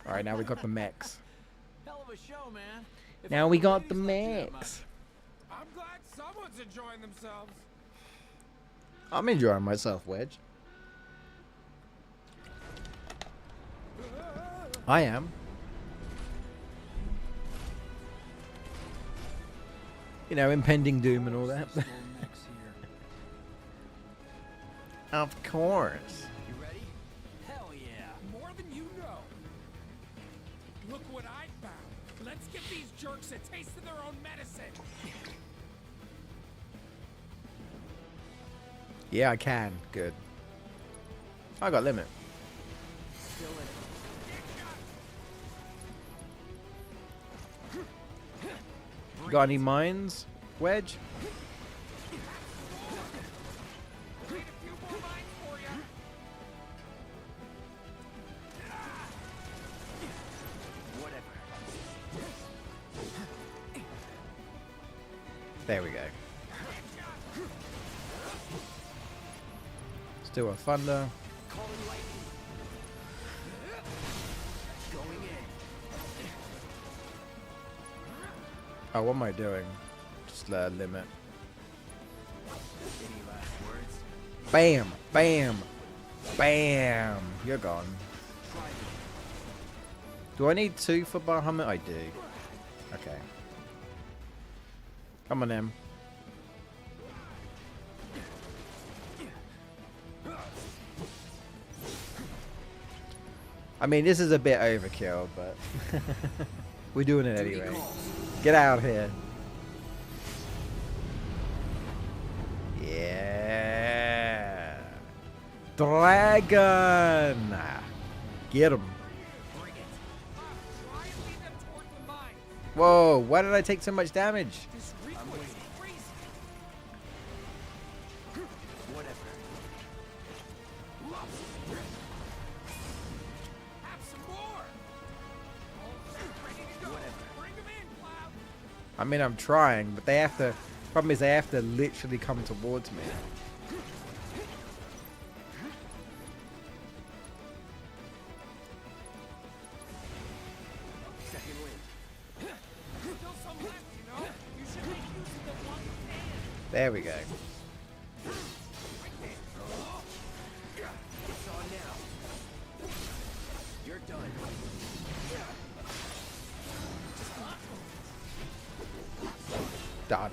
All right, now we got the mechs. Hell of a show, man. If Now only we got the ladies like you, mechs. I'm glad someone's enjoying themselves. I'm enjoying myself, Wedge. I am. You know, impending doom and all that. Little mix here. Of course. You ready? Hell yeah. More than you know. Look what I found. Let's give these jerks a taste of their own medicine. Yeah, I can. Good. I got limit. Still in it. You got any mines, Wedge? Need a few more lines for ya. Whatever. There we go. Still a thunder. Calling lightning. Going in. Oh, what am I doing? Just limit. Any last words? Bam! Bam! Bam! You're gone. Try me. Do I need 2 for Bahamut? I do. Okay. Come on, Em. I mean, this is a bit overkill, but we're doing it Duty anyway. calls. Get out of here. Yeah. Dragon. Get him. Bring it. Try and lead them toward the mine. Whoa, why did I take so much damage? This I'm recoil is waiting. crazy. Whatever. Have some more. All ready to go. Whatever. Bring them in, Cloud. I mean, I'm trying, but they have to... Problem is, they have to literally come towards me. Second wind. Still some left, you know? You should make use of the one you can. There we go. It's on now. You're done. Done.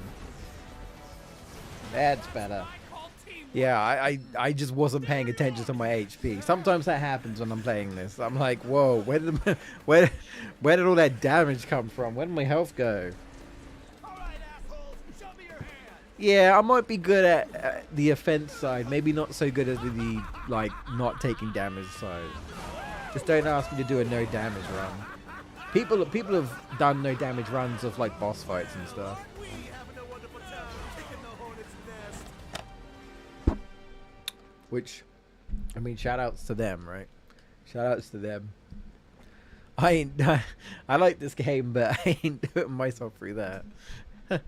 That's better. I call teamwork. Yeah, I just wasn't paying attention to my HP. Sometimes that happens when I'm playing this. I'm like, whoa, where did all that damage come from? Where did my health go? All right, assholes, show me your hand. Yeah, I might be good at the offense side. Maybe not so good at the like not taking damage side. Just don't ask me to do a no damage run. People have done no damage runs of like boss fights and stuff. We having a wonderful time kicking the hornet's nest. Which, I mean, shout outs to them, right? Shout outs to them. I like this game, but I ain't putting myself through that. I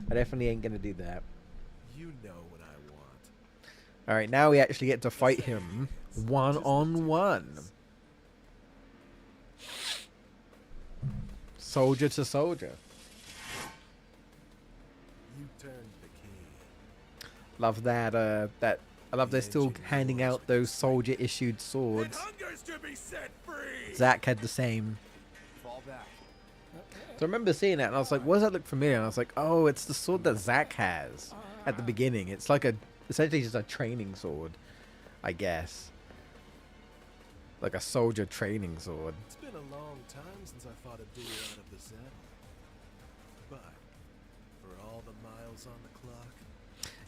definitely ain't gonna do that. You know what I want. All right, now we actually get to fight him one-on-one. Soldier to soldier. You turned the key. Love that. I love they're still handing out those soldier-issued swords. Hunger's to be set free. Zach had the same. Fall back. So I remember seeing that, and I was like, "Why does that look familiar?" And I was like, "Oh, it's the sword that Zach has at the beginning. It's like essentially just a training sword, I guess, like a soldier training sword." It's been a long time since I fought a duel out of the VII. But for all the miles on the clock,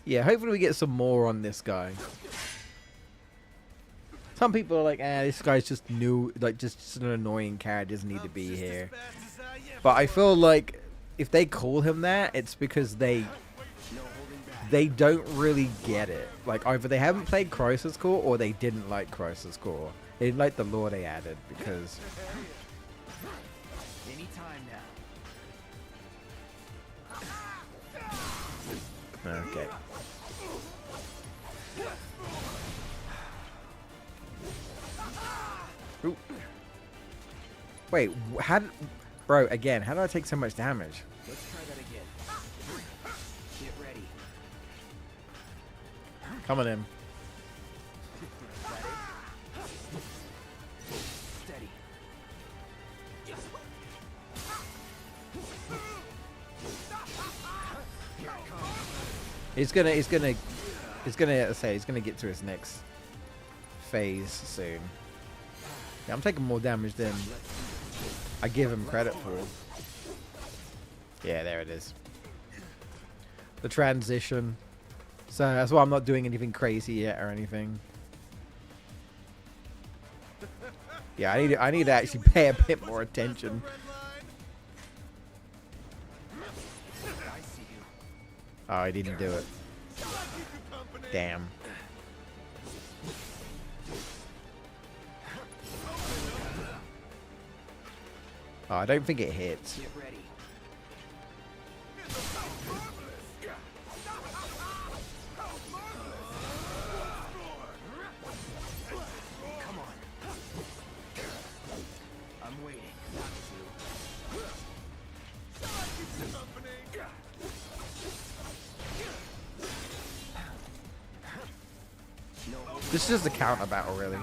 Yeah, hopefully we get some more on this guy. Some people are like, this guy's just new, like just an annoying character, doesn't need to I'm be just as here. fast as I am But I for feel like if they call him that, it's because they No holding they don't really get it. Like, either they haven't played Crisis Core or they didn't like Crisis Core. They didn't like the lore they added because... Anytime now. Okay. Ooh. Wait, how did... Bro, again, how did I take so much damage? Let's try that again. Get ready. Come on in. Steady. He's gonna get to his next phase soon. Yeah, I'm taking more damage than I give him credit for. Yeah, there it is. The transition. So that's why I'm not doing anything crazy yet or anything. Yeah, I need to actually pay a bit more attention. Oh, I didn't do it. Damn. Oh, I don't think it hits. Get ready. Come on. I'm waiting. This is just a counter battle, really.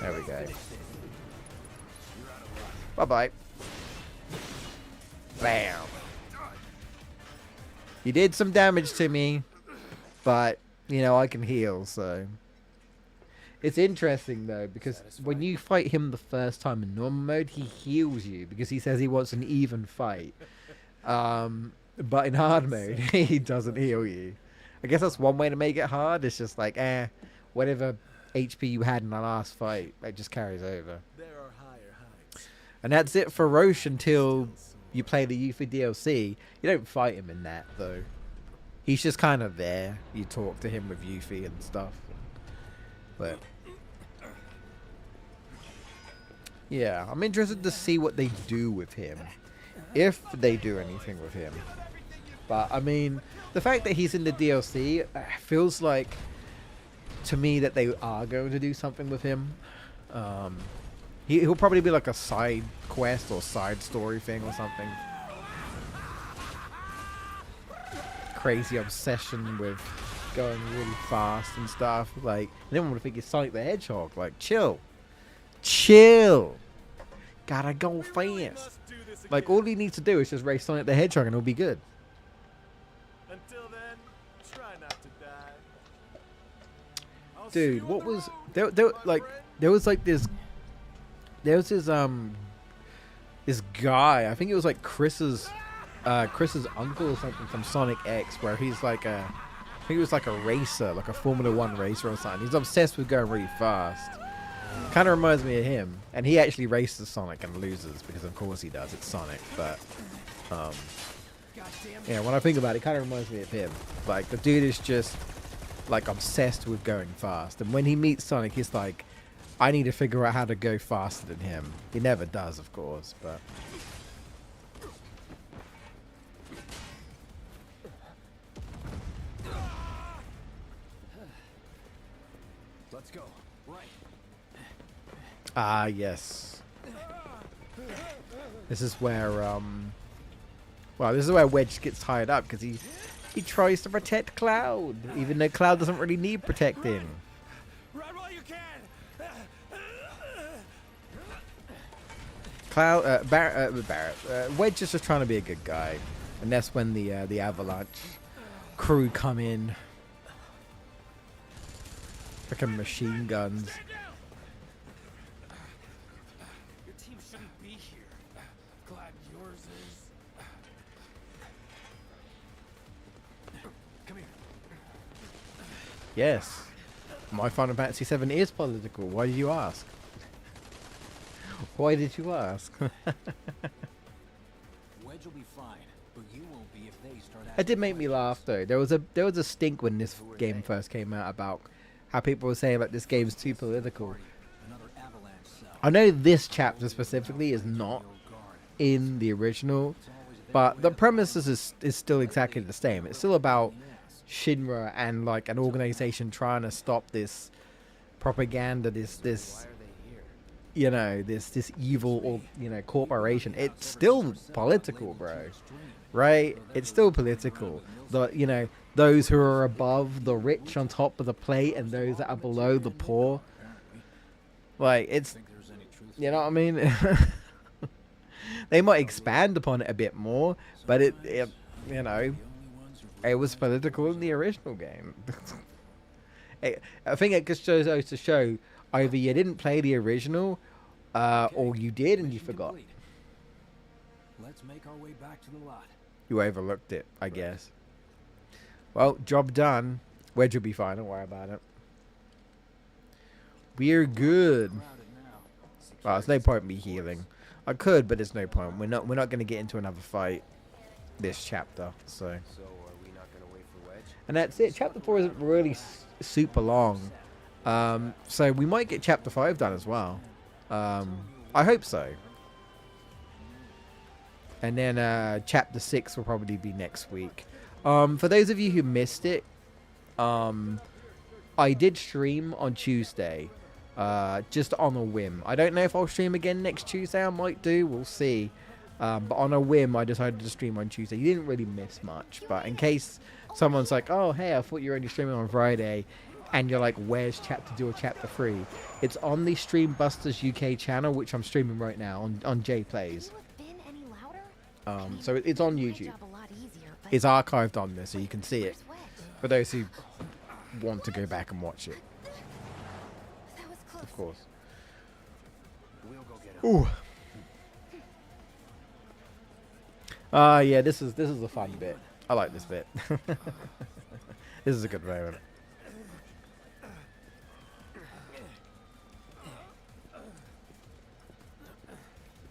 There we go. Bye-bye. Bam. You did some damage to me, but, you know, I can heal, so... It's interesting, though, because when you fight him the first time in normal mode, he heals you, because he says he wants an even fight. But in hard mode, he doesn't heal you. I guess that's one way to make it hard. It's just like, whatever HP you had in the last fight, it just carries over. There are higher heights. And that's it for Roche until you play the Yuffie DLC. You don't fight him in that, though. He's just kind of there. You talk to him with Yuffie and stuff. But yeah, I'm interested to see what they do with him. If they do anything with him. But, I mean, the fact that he's in the DLC feels like, to me, that they are going to do something with him. He'll probably be like a side quest or side story thing or something. Crazy obsession with going really fast and stuff. Like, I didn't want to think it's Sonic the Hedgehog. Like, chill. Chill. Gotta go fast. Like, all he needs to do is just race Sonic the Hedgehog and it'll be good. Until then, try not to die. Dude, what was there was like this guy, I think it was like Chris's uncle or something from Sonic X, where he's like I think he was like a racer, like a Formula 1 racer or something. He's obsessed with going really fast. Kind of reminds me of him, and he actually races Sonic and loses because of course he does. It's Sonic, but yeah, when I think about it, it kind of reminds me of him. Like, the dude is just like obsessed with going fast, and when he meets Sonic, he's like, I need to figure out how to go faster than him. He never does, of course, but Let's go. Right. ah, yes. This is where well, this is where Wedge gets tied up, because he tries to protect Cloud, even though Cloud doesn't really need protecting. Run while you can. Wedge is just trying to be a good guy, and that's when the Avalanche crew come in, freaking machine guns. Your team shouldn't be here. Glad yours is. Come here. Yes, my Final Fantasy VII is political. Why did you ask? Why did you ask? Wedge will be fine, But you won't be if they start It did make me laugh though. There was a stink when this game first came out about how people were saying that this game's too political. another avalanche cell. I know this chapter specifically is not in the original, but the premise is still exactly the same. It's still about Shinra and like an organization trying to stop this propaganda, this you know, this evil, or you know, corporation. It's still political, bro. Right? It's still political. The, you know, those who are above the rich on top of the plate and those that are below the poor. Like, it's, you know what I mean? They might expand upon it a bit more, but it you know, it was political in the original game. I think it just goes to show either you didn't play the original, or you did and you forgot. Let's make our way back to the lot. You overlooked it, I guess. Well, job done. Wedge will be fine, don't worry about it. We're good. Well, there's no point in me healing. I could, but there's no point. We're not going to get into another fight this chapter, so. So are we not gonna wait for Wedge? And that's it. Chapter 4 isn't really super long. So we might get chapter 5 done as well. I hope so. And then chapter 6 will probably be next week. For those of you who missed it, I did stream on Tuesday, just on a whim. I don't know if I'll stream again next Tuesday. I might do. We'll see. But on a whim, I decided to stream on Tuesday. You didn't really miss much. But in case someone's like, oh, hey, I thought you were only streaming on Friday, and you're like, where's chapter 2 or chapter 3? It's on the Stream Busters UK channel, which I'm streaming right now on Jplays. So it's on YouTube. It's archived on there, so you can see it. For those who want to go back and watch it, of course. Ooh. Yeah, this is a fun bit. I like this bit. This is a good moment.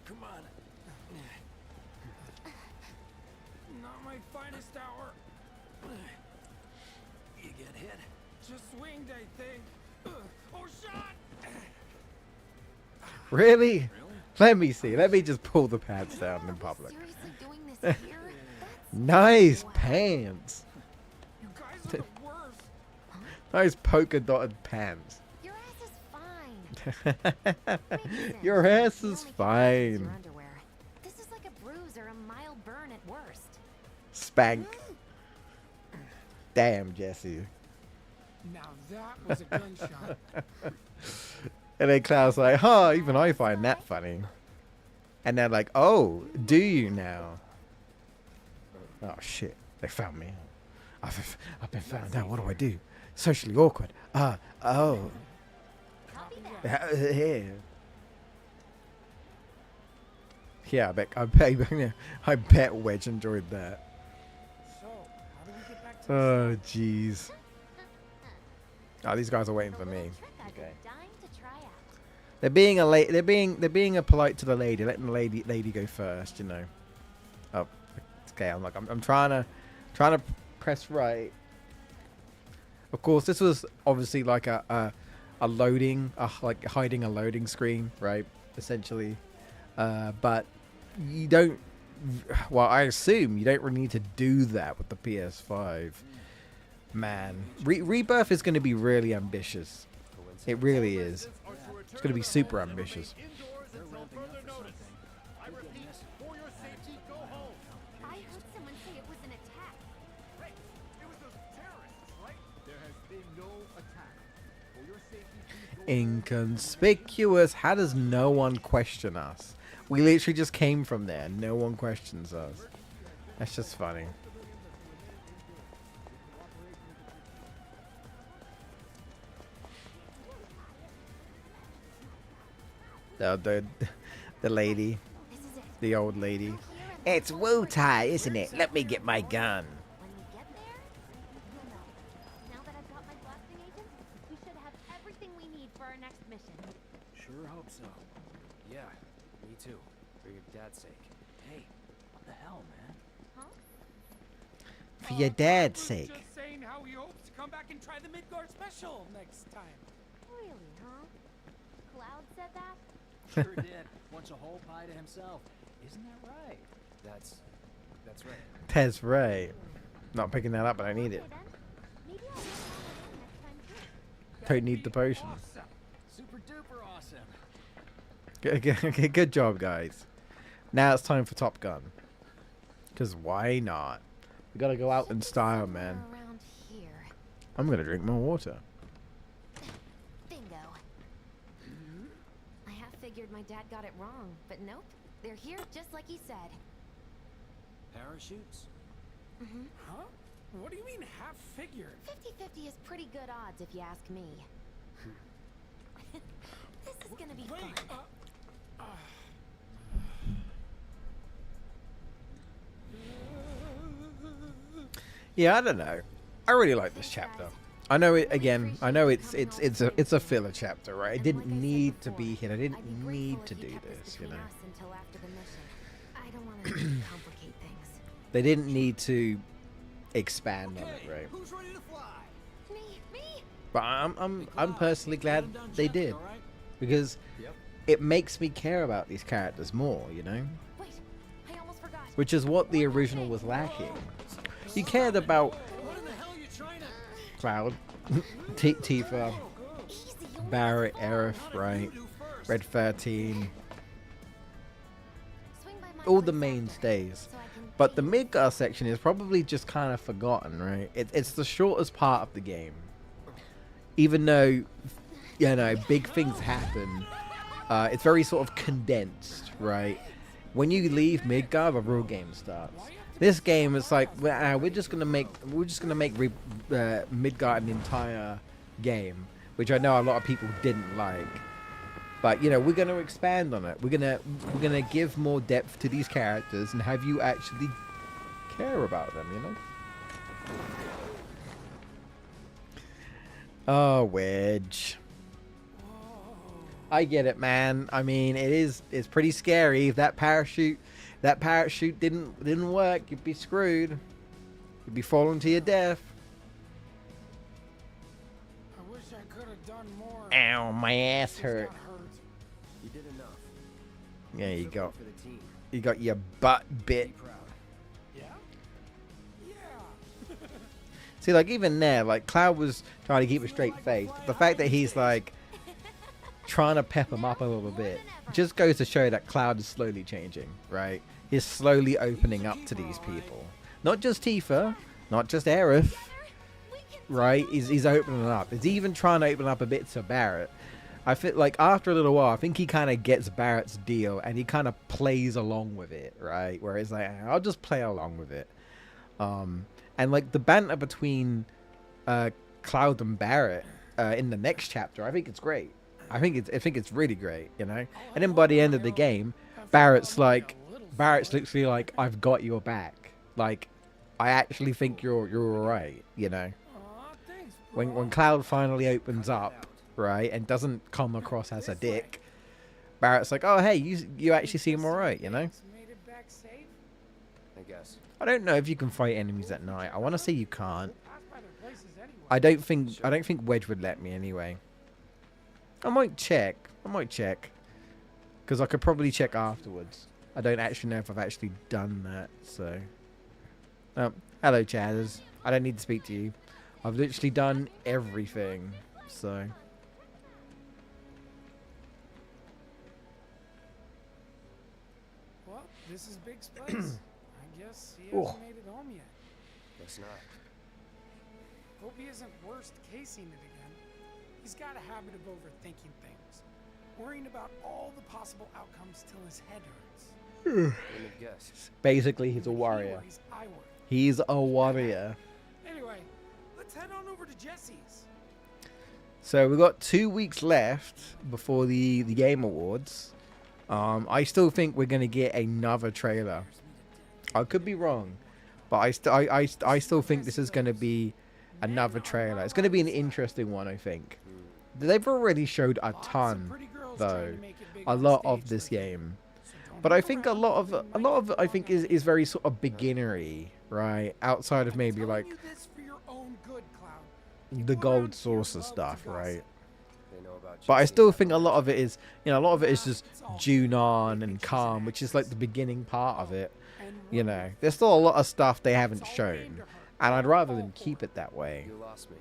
Come on. Not my finest hour. You get hit? Just swinged, I think. Oh, shot! Really? Let me see. Let me just pull the pants down in public. Seriously doing this here? Nice pants. You guys are the worst. Nice polka dotted pants. Your ass is fine. Your ass is You only get your fine. underwear. This is like a bruise or a mild burn at worst. Spank. Damn, Jessie. Now that was a gunshot. And then Cloud's like, huh, even I find that funny. And they're like, oh, do you now? Oh, shit. They found me. I've been found out. What do I do? Socially awkward. Oh. Yeah. Yeah, I bet Wedge enjoyed that. So, how do we get back to Oh, jeez. Oh, these guys are waiting for me. Okay. Dying to try out. They're being a polite to the lady, letting the lady go first, you know. Oh, okay. I'm trying to press right. Of course, this was obviously like a loading, like hiding a loading screen, right? Essentially, but you don't. Well, I assume you don't really need to do that with the PS5. Man, Rebirth is going to be really ambitious. It really is. It's going to be super ambitious. I heard someone say it was an attack. Hey, it was those terrorists, right? There has been no attack. For your safety, please go Inconspicuous. How does no one question us? We literally just came from there. No one questions us. That's just funny. The lady. This is it. The old lady. Here and It's Wu Tai, isn't it? Let me get my gun. when we get there, you'll know. Now that I've got my blasting agent, we should have everything we need for our next mission. Sure hope so. Yeah, me too. For your dad's sake. Hey, what the hell, man? Huh? For your dad's was sake. Just saying how he hopes to come back and try the Midgard special next time. Really, huh? Cloud said that? Sure did. Wants a whole pie to himself. Isn't that right? That's right. That's right. Not picking that up, but I need it. Okay, then. Maybe I'll bring Cloud in next time too. Don't need the potion. Awesome. Super duper awesome. Good job, guys. Now it's time for Top Gun. Because why not? We gotta go out in style, man. Somewhere around here. I'm gonna drink more water. Bingo. I have figured my dad got it wrong, but nope. They're here just like he said. Parachutes? Huh? What do you mean half figured? 50-50 is pretty good odds if you ask me. This is gonna be fun. Yeah, I don't know. I really like this chapter. I know it again. I know it's a filler chapter, right? It didn't need to be here. I didn't need to do this, you know. Until after the mission. I don't want to complicate things. They didn't need to expand on it, right? Who's ready to fly? Me? But I'm personally glad they did, All right? because Yep. it makes me care about these characters more, you know, Wait, I almost forgot. which is what the original was lacking. You cared about What in the hell are you trying to... Cloud, Tifa, Easy, Barrett, Aerith, right? Red 13, Swing by my all the place after, mainstays. so I can But the think. Midgar section is probably just kind of forgotten, right? It's the shortest part of the game. Even though, you know, big things happen, it's very sort of condensed, right? When you leave Midgar, the real game starts. This game is like, we're just gonna make Midgar an entire game, which I know a lot of people didn't like. But you know, we're gonna expand on it. We're gonna give more depth to these characters and have you actually care about them, you know? Oh, Wedge. I get it, man. I mean, it's pretty scary. If that parachute didn't work, you'd be screwed. You'd be falling to your death. I wish I could have done more. Ow, my ass Just hurt. got hurt. You did enough. Yeah, you Took got one for the team. you got your butt bit. Be proud. Yeah? Yeah. See, like even there, like Cloud was trying to keep a straight face. But the fact that he's like trying to pep him up a little bit just goes to show that Cloud is slowly changing, right? He's slowly opening up to these people. Not just Tifa, not just Aerith, right? He's opening up. He's even trying to open up a bit to Barrett. I feel like after a little while, I think he kind of gets Barrett's deal and he kind of plays along with it, right? Where it's like, I'll just play along with it. And like the banter between Cloud and Barrett in the next chapter, I think it's great. I think it's really great, you know. And then by the end of the game, Barrett's literally like, I've got your back. Like, I actually think you're alright, you know. Aw, thanks, When bro. Cloud finally opens up, right, and doesn't come across as a dick, Barrett's like, oh hey, you actually seem alright, you know. Made it back safe. I guess. I don't know if you can fight enemies at night. I want to say you can't. Pass by their places anyway. I don't think Wedge would let me anyway. I might check, because I could probably check afterwards. I don't actually know if I've actually done that. So, hello, Chatters. I don't need to speak to you. I've literally done everything. So, Well, this is Big's place. I guess he Oh. hasn't made it home yet. Guess not. Hope he isn't worst casing it again. He's got a habit of overthinking things, worrying about all the possible outcomes till his head hurts. Wouldn't have guessed. basically, he's a When he warrior. worries, I worry. He's a warrior. Anyway, let's head on over to Jessie's. So we've got 2 weeks left before the Game Awards. I still think we're gonna get another trailer. I could be wrong, but I still think this is gonna be another trailer. It's gonna be an interesting one, I think. They've already showed a Lots of ton, pretty girls though, trying to make it big a on lot stage of this lately. game. So don't But I think a lot of it, I think is very sort of beginnery, right? Outside of maybe like the gold saucer stuff, right? They know about But I Jessie still and think a that lot one. of it is, you know, a lot of it is just Junon and Calm, which is like the beginning part of it. You know, there's still a lot of stuff they haven't shown, and I'd rather them keep it that way. You lost me.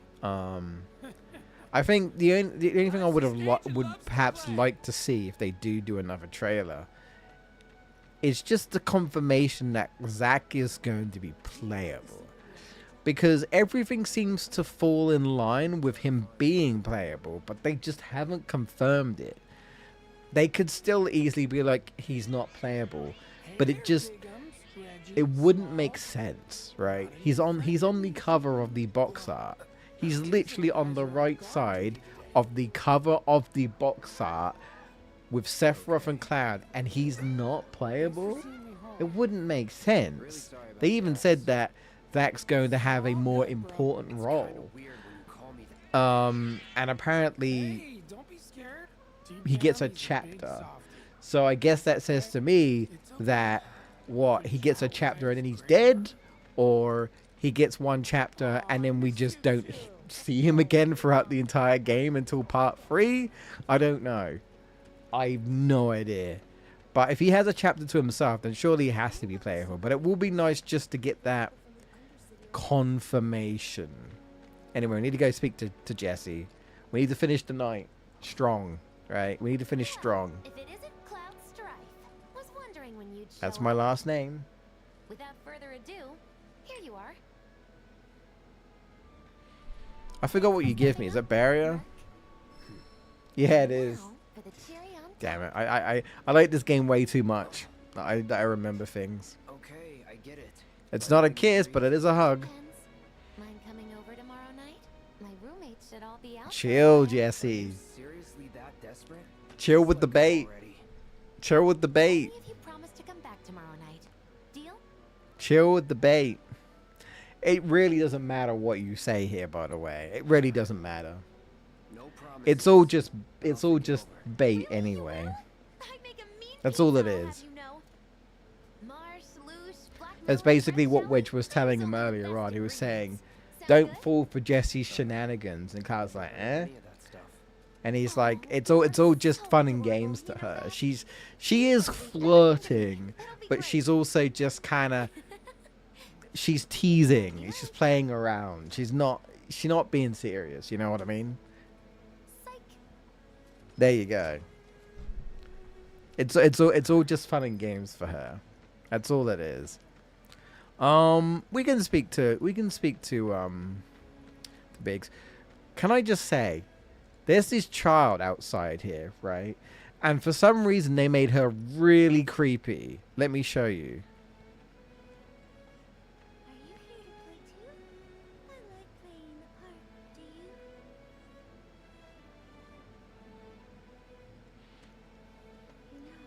I think the only thing I would perhaps like to see if they do another trailer is just the confirmation that Zack is going to be playable, because everything seems to fall in line with him being playable, but they just haven't confirmed it. They could still easily be like, he's not playable, but it wouldn't make sense, right? He's on the cover of the box art. He's literally on the right side of the cover of the box art with Sephiroth and Cloud, and he's not playable. It wouldn't make sense. They even said that Zack's going to have a more important role. And apparently he gets a chapter. So I guess that says to me that he gets a chapter and then he's dead, or he gets one chapter and then we just don't see him again throughout the entire game until part 3. I don't know. I have no idea. But if he has a chapter to himself, then surely he has to be playable. But it will be nice just to get that confirmation. Anyway, we need to go speak to Jessie. We need to finish the night strong, right? We need to finish strong. If it isn't Cloud Strife, was wondering when you'd show That's my up. last name. Without further ado, here you are. I forgot what you give me. Is that barrier? Yeah, it is. Now for the cherry on Damn it. I like this game way too much. I remember things. Okay, I get it. It's not a kiss, but it is a hug. Depends. Mind coming over tomorrow night? My roommates should all be out. Chill, by then. Jessie. Seriously that desperate? Chill with the Let go bait. already. Chill with the bait. Only if you promise to come back tomorrow night. Deal? Chill with the bait. It really doesn't matter what you say here, by the way. It really doesn't matter. No promises. It's all just bait anyway. I'd make a mean That's all it pizza, I'll have is. you know. Marsh, Loosh, Black That's Mirror, basically what Red Wedge Jelly, was telling him those are the earlier best on. He was saying, ingredients. Sound don't good? fall for Jessie's shenanigans. And Cloud's like, eh? Any of that stuff. And he's like, it's all just fun and games to her. She is flirting, but she's also just kind of, she's teasing. She's just playing around. She's not being serious. You know what I mean? Psych. There you go. It's all just fun and games for her. That's all it is. We can speak to Biggs. Can I just say, there's this child outside here, right? And for some reason they made her really creepy. Let me show you. Are you here to play too? I like playing the part. Do you? You know,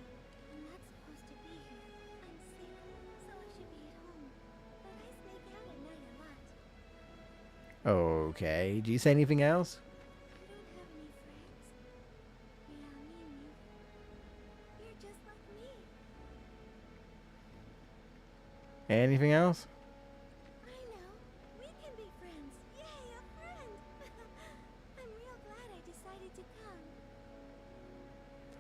I'm not supposed to be here. I'm sick, so I should be at home. But I sneak out at night a lot. Okay. Do you say anything else? I don't have any friends. Yeah, me neither. You're just like me. Anything else? I know. We can be friends. Yay, a friend. I'm real glad I decided to come.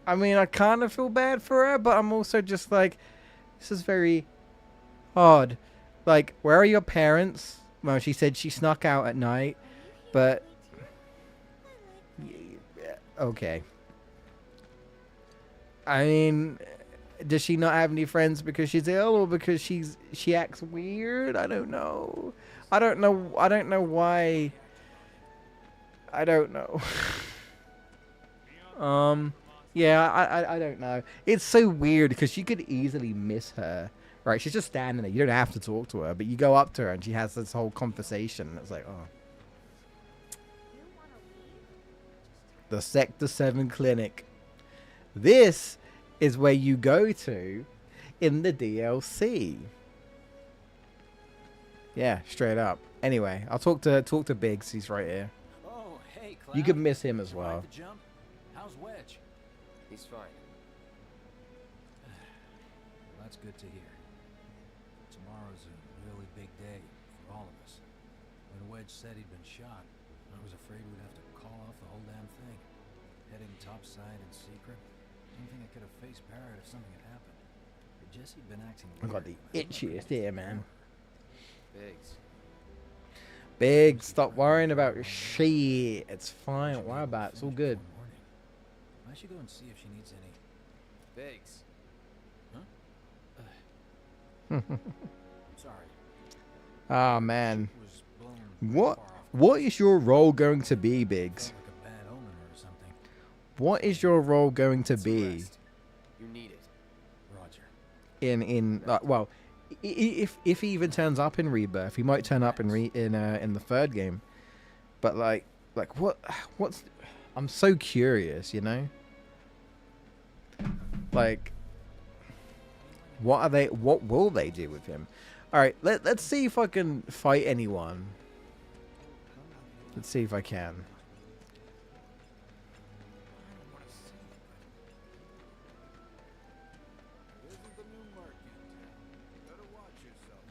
I mean, I kind of feel bad for her, but I'm also just like, this is very odd. Like, where are your parents? Well, she said she snuck out at night, but okay. I mean, does she not have any friends because she's ill, or because she acts weird? I don't know. I don't know why. I don't know. Yeah, I don't know. It's so weird because you could easily miss her. Right, she's just standing there. You don't have to talk to her, but you go up to her and she has this whole conversation. And it's like, oh. The Sector 7 clinic. This is where you go to in the DLC. Yeah, straight up. Anyway, I'll talk to Biggs. He's right here. Oh, hey, Cloud. You can miss him as Did you ride well. the jump? How's Wedge? He's fine. That's good to hear. Tomorrow's a really big day for all of us. When Wedge said he'd been shot, I was afraid we'd have to call off the whole damn thing. Heading topside in secret. Didn't think I could have faced Barrett if something had happened. But Jesse'd been acting I got the weird. itchiest here, man. Biggs. Big, stop worrying about shit. It's fine. Don't worry about it. It's all good. I should go and see if she needs any. Biggs. Sorry. Ah, man. Was blown What? far off What is your role going to be, Biggs? like a bad omen or something. What is your role going to It's a be rest. You need it. Roger. in well, if he even turns up in Rebirth, he might turn up in the third game. But like what's I'm so curious, you know? Like, what will they do with him? All right, let's see if I can fight anyone. Let's see if I can. Isn't the new market in town? Better watch yourself.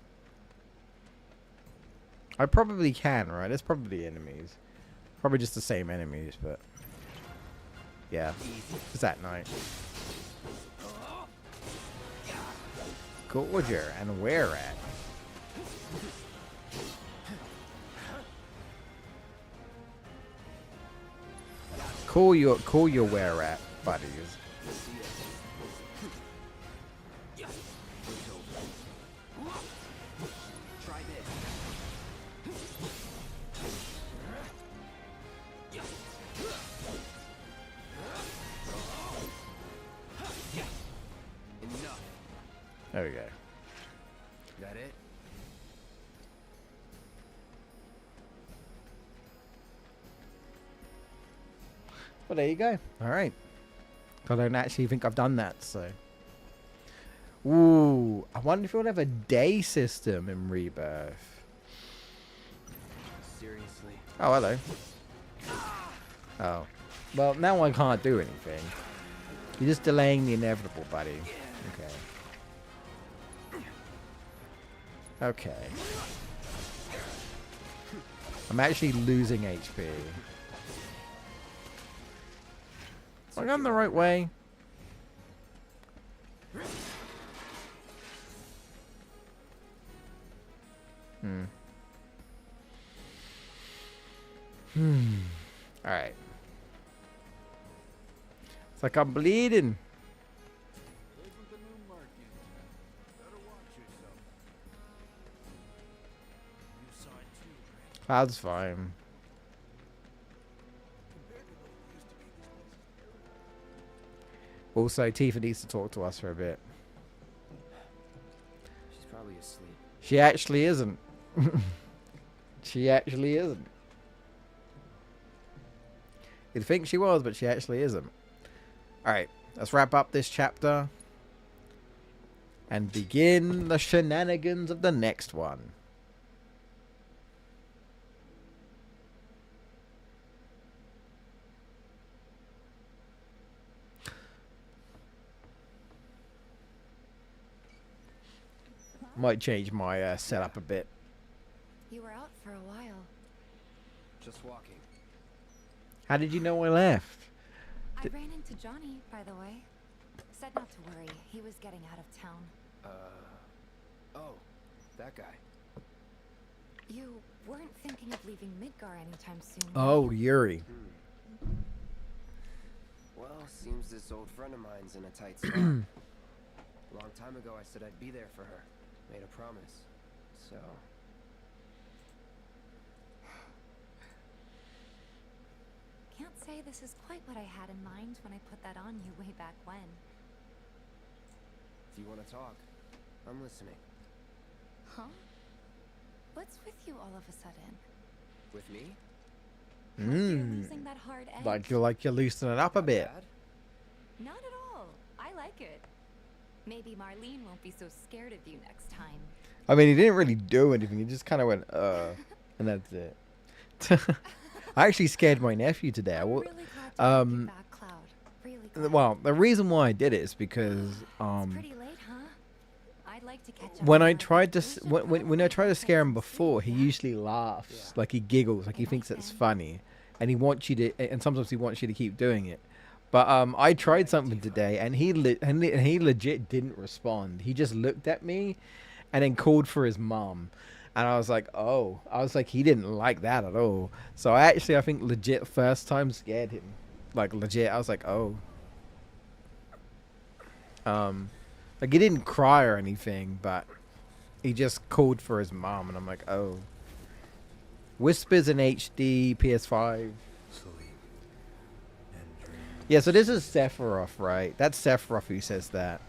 I probably can, right? It's probably enemies. Probably just the same enemies, but yeah, it's that night. Gorger and where at? Call your where at, buddies. Try this. Enough. There we go. That it? Well, there you go. All right. I don't actually think I've done that, so. Ooh, I wonder if we'll have a day system in Rebirth. Seriously. Oh, hello. Oh. Well, now I can't do anything. You're just delaying the inevitable, buddy. Okay. Okay. I'm actually losing HP. Am I going the right way? Alright. It's like I'm bleeding. Isn't the new market in town? Better watch yourself. You saw it too, right? Cloud's fine. Compared to those used to be, this place is paradise. Also, Tifa needs to talk to us for a bit. She's probably asleep. She actually isn't. She actually isn't. You'd think she was, but she actually isn't. Alright, let's wrap up this chapter and begin the shenanigans of the next one. Might change my setup a bit. You were out for a while. Just walking. How did you know I left? I ran into Johnny, by the way. Said not to worry. He was getting out of town. Oh, that guy. You weren't thinking of leaving Midgar anytime soon. Oh, Yuri. Well, seems this old friend of mine's in a tight spot. A long time ago, I said I'd be there for her. Made a promise. So... Can't say this is quite what I had in mind when I put that on you way back when. If you want to talk, I'm listening. Huh? What's with you all of a sudden? With me? You're losing that hard edge. Like you're loosening it up a bit. Bad? Not at all. I like it. Maybe Marlene won't be so scared of you next time. I mean, he didn't really do anything. He just kind of went, and that's it. I actually scared my nephew today. I'm really glad to have you back, Cloud. Really glad. Well, the reason why I did it is because, It's pretty late, huh? like to catch up when with I our tried to friends. when I try to scare him before, he usually laughs, like he giggles, like he thinks it's funny, and he wants you to, and sometimes he wants you to keep doing it. But I tried something today, and he legit didn't respond. He just looked at me, and then called for his mom, and I was like, oh, he didn't like that at all. So I think legit first time scared him, like legit. I was like, oh, like he didn't cry or anything, but he just called for his mom, and I'm like, oh. Whispers in HD, PS5. Yeah, so this is Sephiroth, right? That's Sephiroth who says that.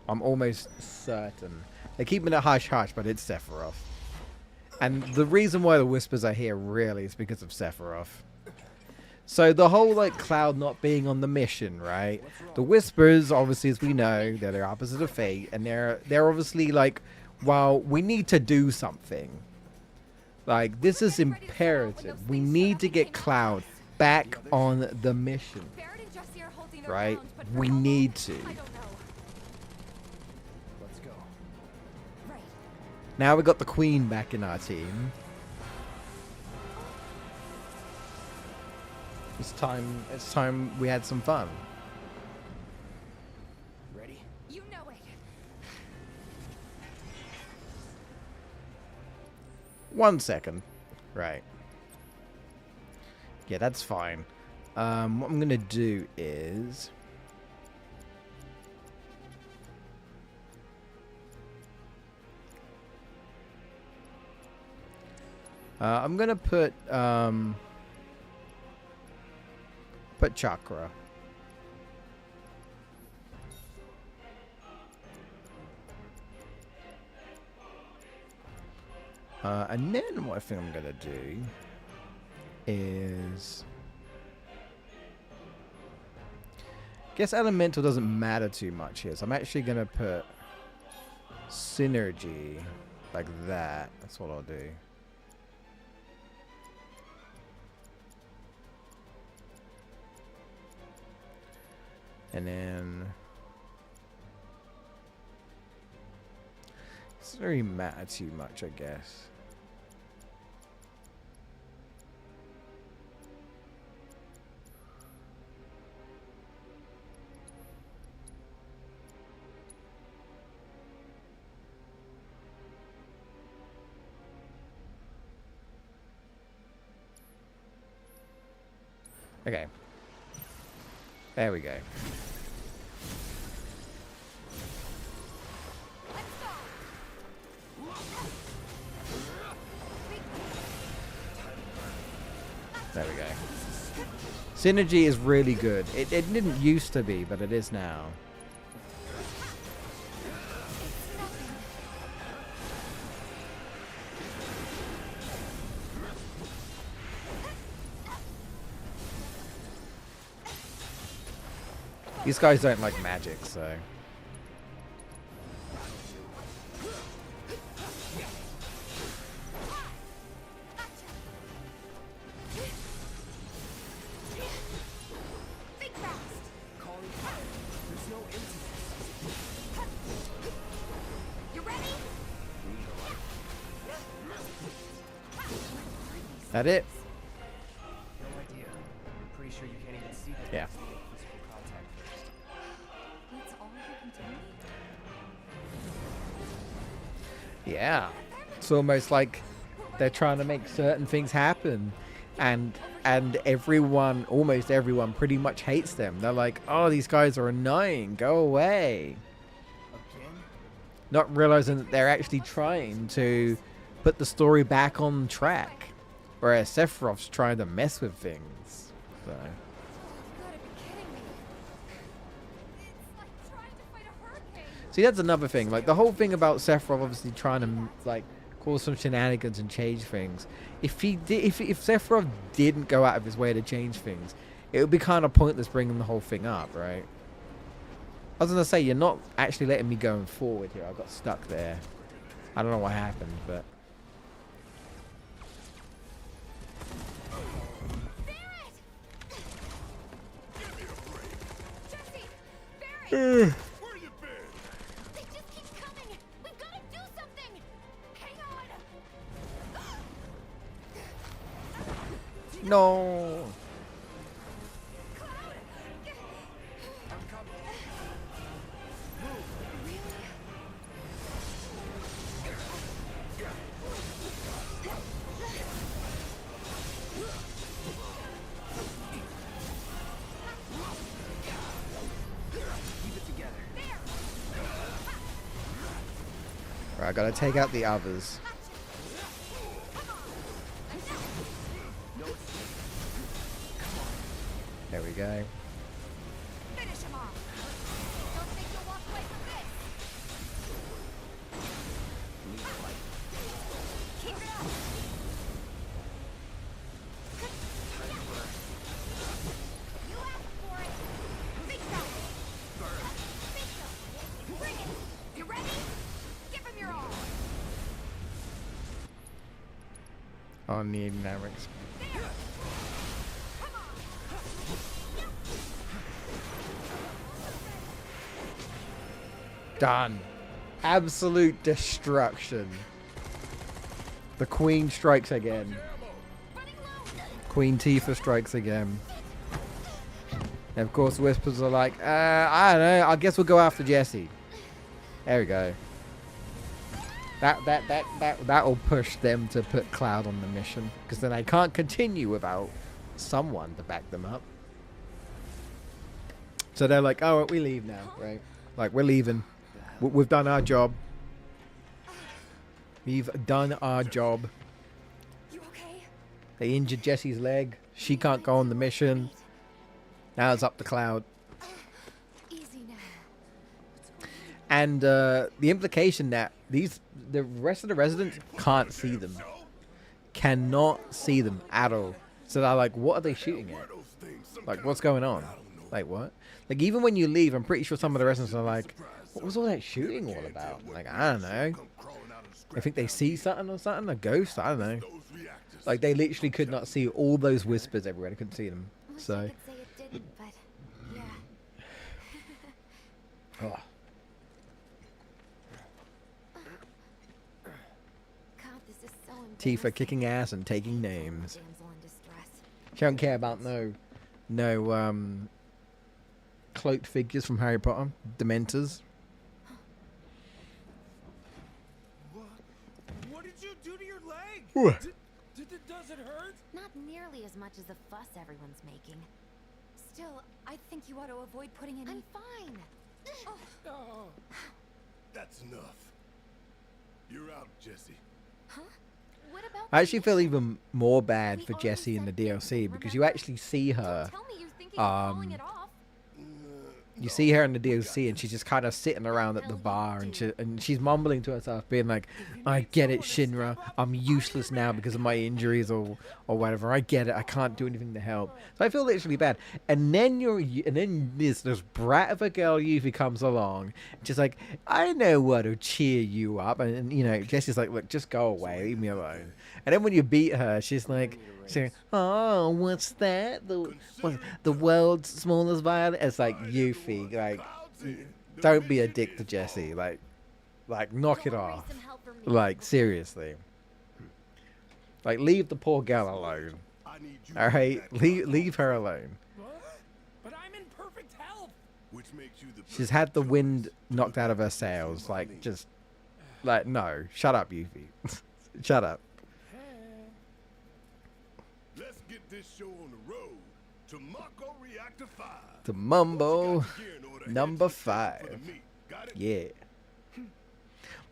I'm almost certain. They're keeping it hush-hush, but it's Sephiroth. And the reason why the whispers are here, really, is because of Sephiroth. So the whole, like, Cloud not being on the mission, right? The whispers, obviously, as we know, they're the opposite of fate. And they're obviously like, well, we need to do something. Like, this is imperative. We need to get Cloud back on the mission. Barrett and Jessie are holding their Right? ground, but for We how long? need to. I don't know. Let's go. Right. Now we got the Queen back in our team. It's time we had some fun. Ready? You know it. 1 second. Right. Yeah, that's fine. What I'm gonna do is I'm gonna put Chakra. And then what I think I'm gonna do is, guess elemental doesn't matter too much here, so I'm actually gonna put synergy like that. That's what I'll do. And then it doesn't really matter too much, I guess. Okay. There we go. There we go. Synergy is really good. It didn't used to be, but it is now. These guys don't like magic, so. Think fast. Calling fire. There's no end to You ready? That it? No idea. I'm pretty sure you can't even see that. Yeah. Physical contact first. That's all you can tell me? Yeah. It's almost like they're trying to make certain things happen. And everyone, almost everyone, pretty much hates them. They're like, oh, these guys are annoying. Go away. Again? Not realizing that they're actually trying to put the story back on track. Whereas Sephiroth's trying to mess with things. So. You gotta be kidding me. It's like trying to fight a hurricane. See, that's another thing. Like, the whole thing about Sephiroth obviously trying to, like, cause some shenanigans and change things. If Sephiroth didn't go out of his way to change things, it would be kind of pointless bringing the whole thing up, right? I was going to say, you're not actually letting me go forward here. I got stuck there. I don't know what happened, but... Barrett! Jessie! Barrett! Where you been? They just keep coming. We've got No. Keep it together. Right, I gotta take out the others. There we go. Finish him off. Don't think you'll walk away from this. Keep it up. You asked for it. Think so. Think so. Bring it. You ready? Give him your all. On the dynamics. There. Come on. Done. Absolute destruction. The Queen strikes again. Running low. Queen Tifa strikes again. And of course, Whispers are like, I don't know. I guess we'll go after Jessie. There we go. That'll push them to put Cloud on the mission, because then they can't continue without someone to back them up. So they're like, oh, we leave now, right? Like, we're leaving. We've done our job. We've done our job. You okay? They injured Jessie's leg. She can't go on the mission. Now it's up to Cloud. Easy now. And the implication that the rest of the residents can't see them. Cannot see them at all. So they're like, what are they shooting at? Like, what's going on? Like, what? Like, even when you leave, I'm pretty sure some of the residents are like, what was all that shooting all about? Like, I don't know. I think they see something or something, a ghost, I don't know. Like, they literally could not see all those whispers everywhere. They couldn't see them. Wish So, I could say it didn't, but yeah. oh. God, this is so Tifa embarrassing. kicking ass and taking names. Damsel in distress. She don't care about no cloaked figures from Harry Potter, Dementors. What did you do to your leg? What? Does it hurt? Not nearly as much as the fuss everyone's making. Still, I think you ought to avoid putting any. I'm fine. Oh. That's enough. You're out, Jessie. Huh? What about? I actually feel even more bad We for already Jessie in the said things, DLC because you remember? actually see her. Don't tell me you're thinking of calling it off. You see her in the DLC and she's just kind of sitting around at the bar and she's mumbling to herself, being like, I get it, Shinra. I'm useless now because of my injuries or whatever. I get it. I can't do anything to help. So I feel literally bad. And then this brat of a girl Yuffie comes along, just like, I know what'll cheer you up. And you know, Jessie's like, look, just go away, leave me alone. And then when you beat her, she's like, oh, what's that? The world's smallest violin? It's like, Yuffie, like, don't be a dick to Jessie. Like, knock it off. Like, seriously. Like, leave the poor girl alone. I need you. Alright? Leave her alone. What? But I'm in perfect health. Which makes you the She's had the wind knocked out of her sails. Like, just, like, no. Shut up, Yuffie. Shut up. Let's get this show on the road to Mako Reactor 5. To Mumbo Once you got the gear in order, number head to the shop for the 5. meet. Got it? Yeah.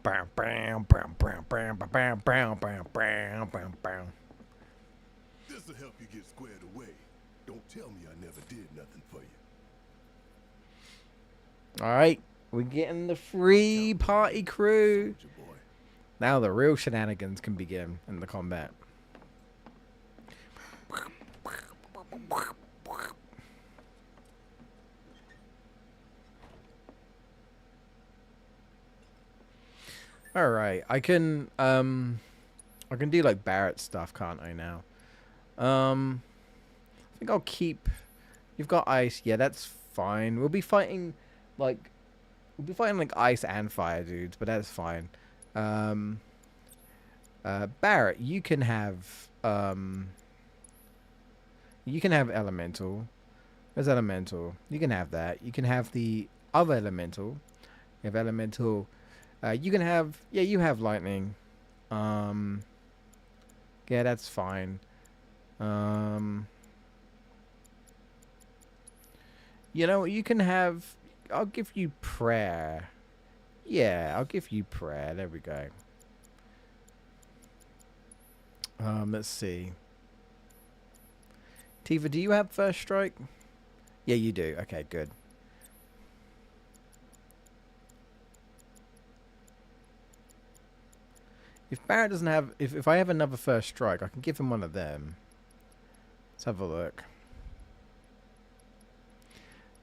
Bam, bam, bam, bam, bam, bam, bam, bam, bam, bam, bam, bam. This'll help you get squared away. Don't tell me I never did nothing for you. All right, we're getting the free party crew. Soldier boy. Now the real shenanigans can begin in the combat. All right, I can do like Barrett stuff, can't I now? I think I'll keep. You've got ice, yeah, that's fine. We'll be fighting like ice and fire dudes, but that's fine. Barrett, you can have You can have elemental. There's elemental. You can have that. You can have the other elemental. You have elemental. You can have, yeah, you have lightning. Yeah, that's fine. You know, you can have, I'll give you prayer. Yeah, I'll give you prayer. There we go. Let's see. Tifa, do you have first strike? Yeah, you do. Okay, good. If Barrett doesn't have, if I have another first strike, I can give him one of them. Let's have a look.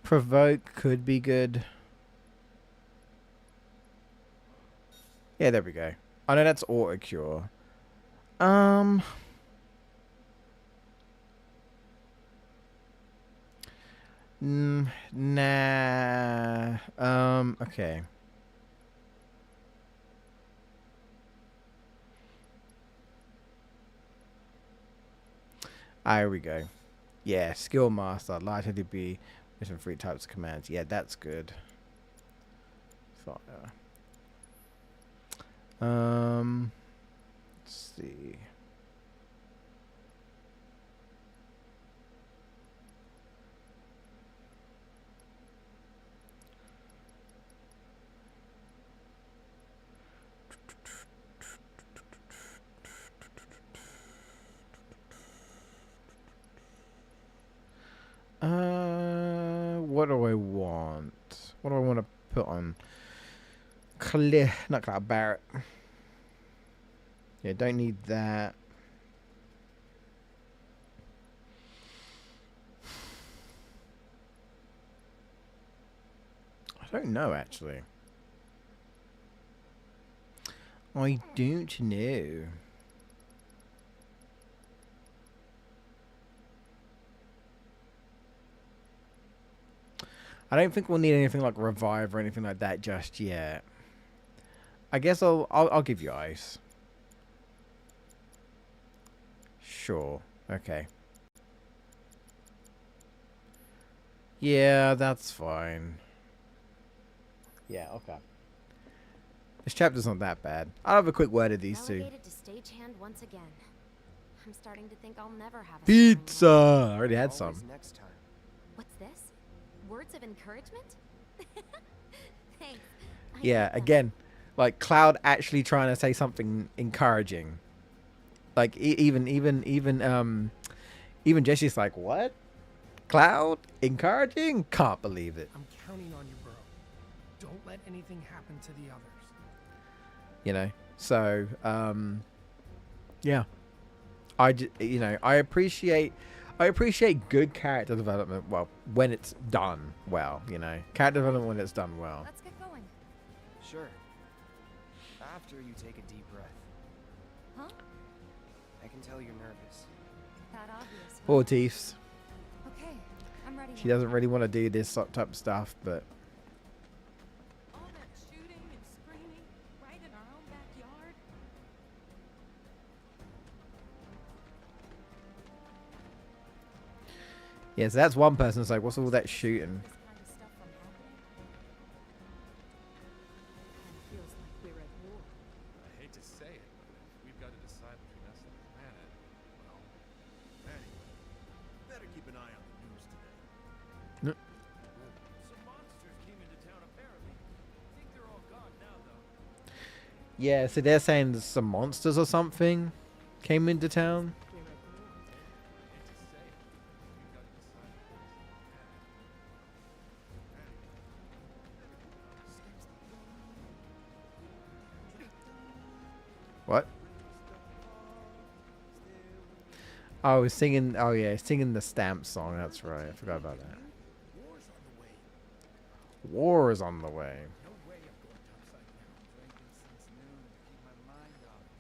Provoke could be good. Yeah, there we go. I know that's auto cure. Nah. Okay. There we go. Yeah, skill master, likely to be missing 3 types of commands. Yeah, that's good. Fire. Let's see. What do I want? What do I want to put on? Not Cloud Barrett. Yeah, don't need that. I don't know, actually. I don't know. I don't think we'll need anything like revive or anything like that just yet. I guess I'll give you ice. Sure. Okay. Yeah, that's fine. Yeah, okay. This chapter's not that bad. I'll have a quick word of these two. Relegated to stagehand once again. I'm starting to think I'll never have a Pizza! song. I already had Always some. next time. What's this? Words of encouragement? Thanks. I Yeah, like that. again, like Cloud actually trying to say something encouraging. Like even Jessie's like, what? Cloud encouraging? Can't believe it. I'm counting on you, bro. Don't let anything happen to the others. You know. So yeah. I appreciate good character development. Well, when it's done well, you know, character development when it's done well. Let's get going. Sure. After you take a deep breath. Huh? I can tell you're nervous. That obvious. Huh? Poor Teefs. Okay, I'm ready. She now. doesn't really want to do this type of stuff, but All that shooting and screaming right in our own backyard. yeah. So that's one person that's like, what's all that shooting? This kind of stuff from happening. Kinda feels like we're at war. I hate to say it, but if we've got to decide between us and the planet, well, Anyway, better keep an eye on the news today. Yep. Some monsters came into town apparently. I think they're all gone now though. Yeah. So they're saying there's some monsters or something came into town. I hate to say it, but we've got to decide between us and the planet. What? Oh, he's singing. Oh yeah, he's singing the stamp song. That's right. I forgot about that. War's on the way. War is on the way. No way I'm going topside now. Drinking since noon to keep my mind off it.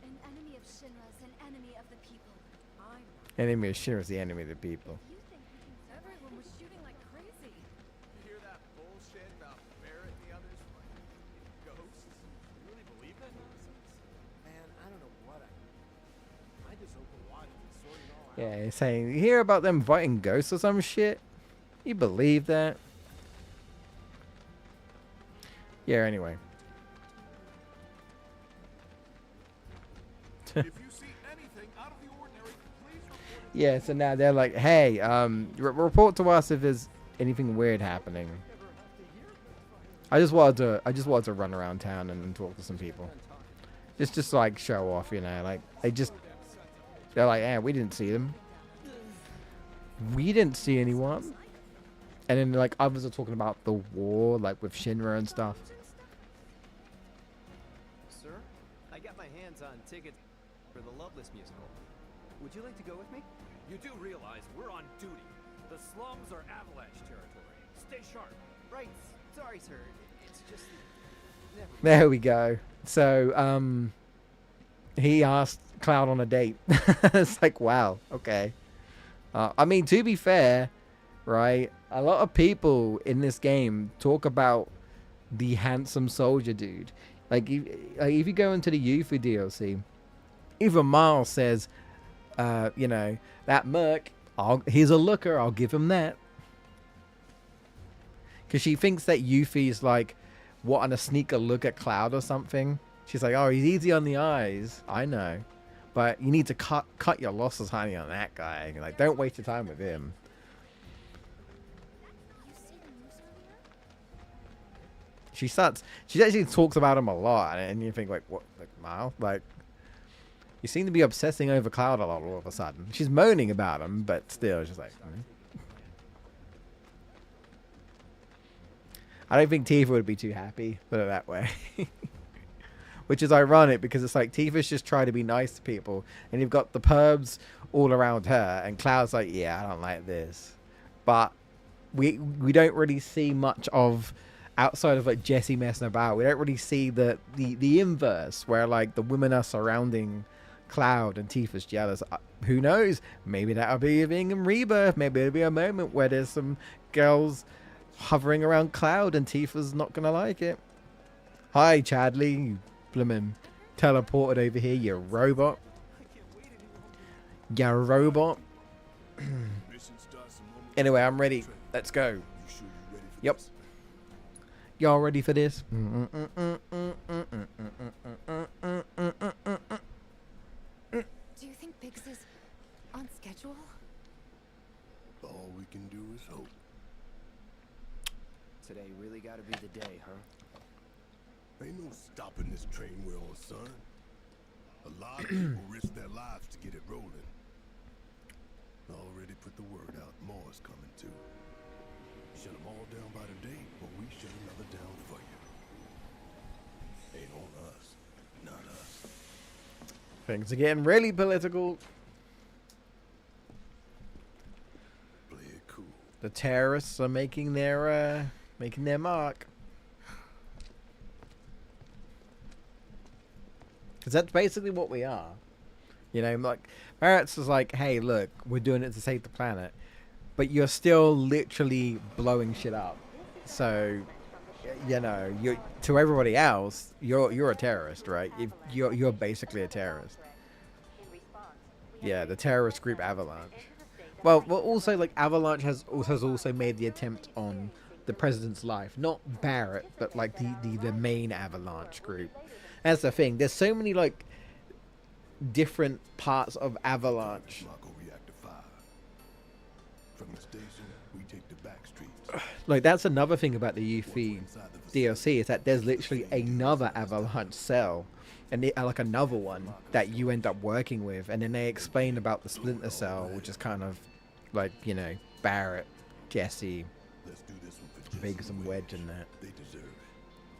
An enemy of Shinra's an enemy of the people. I'm not. Enemy of Shinra is the enemy of the people. You think we can everyone was shooting like crazy. You hear that bullshit about Barrett and the others? Like, ghosts? You really believe that nonsense? Man, I don't know what I I just Yeah, he's saying, you hear about them fighting ghosts or some shit? You believe that? Yeah, anyway. If you see anything out of the ordinary, please report it. Yeah, so now they're like, hey, report to us if there's anything weird happening. I just wanted to run around town and talk to some people. Just like show off, you know, like they're like, yeah, we didn't see them. We didn't see anyone. And then like others are talking about the war, like with Shinra and stuff. Sir, I got my hands on tickets for the Loveless musical. Would you like to go with me? You do realize we're on duty. The slums are Avalanche territory. Stay sharp. Right. Sorry, sir. It's just... Never mind. There we go. So, he asked Cloud on a date. It's like, wow, okay. I mean, to be fair, right, a lot of people in this game talk about the handsome soldier dude. Like, if you go into the Yuffie DLC, even Miles says, you know, that merc, he's a looker, I'll give him that. Because she thinks that Yuffie's like, wanting to sneak a look at Cloud or something. She's like, oh, he's easy on the eyes. I know. But you need to cut your losses, honey, on that guy. Like, don't waste your time with him. She actually talks about him a lot. And you think, like, what? Like, Miles? Like, you seem to be obsessing over Cloud a lot all of a sudden. She's moaning about him, but still, she's like... I don't think Tifa would be too happy, put it that way. Which is ironic because it's like Tifa's just trying to be nice to people, and you've got the pervs all around her, and Cloud's like, yeah, I don't like this. But we don't really see much of, outside of like Jessie messing about, we don't really see the inverse, where like the women are surrounding Cloud and Tifa's jealous. Who knows? Maybe that'll be a thing in Rebirth. Maybe it'll be a moment where there's some girls hovering around Cloud and Tifa's not gonna like it. Hi, Chadley, you bloomin' teleported over here, you robot. You robot. Anyway, I'm ready. Let's go. Yep. Y'all ready for this? Do you think Biggs is on schedule? All we can do is hope. Today really gotta be the day, huh? Ain't no stopping this train we're on, son. A lot of people risk their lives to get it rolling. Already put the word out, more is coming too. Shut them all down by the day, or we shut another down for you. Ain't on us, not us. Things are getting really political. Play it cool. The terrorists are making their mark. Because that's basically what we are. You know, like, Barrett's is like, hey, look, we're doing it to save the planet. But you're still literally blowing shit up. So, you know, to everybody else, you're a terrorist, right? You're basically a terrorist. Yeah, the terrorist group Avalanche. Well, also, like, Avalanche has also made the attempt on the president's life. Not Barrett, but, like, the main Avalanche group. That's the thing. There's so many, like, different parts of Avalanche. From the station, we take the back streets. Like, that's another thing about the Yuffie DLC, is that there's literally another Avalanche cell. And like another one that you end up working with. And then they explain about the Splinter Cell, which is kind of like, you know, Barrett, Jessie, Biggs and Wedge and that. They deserve it.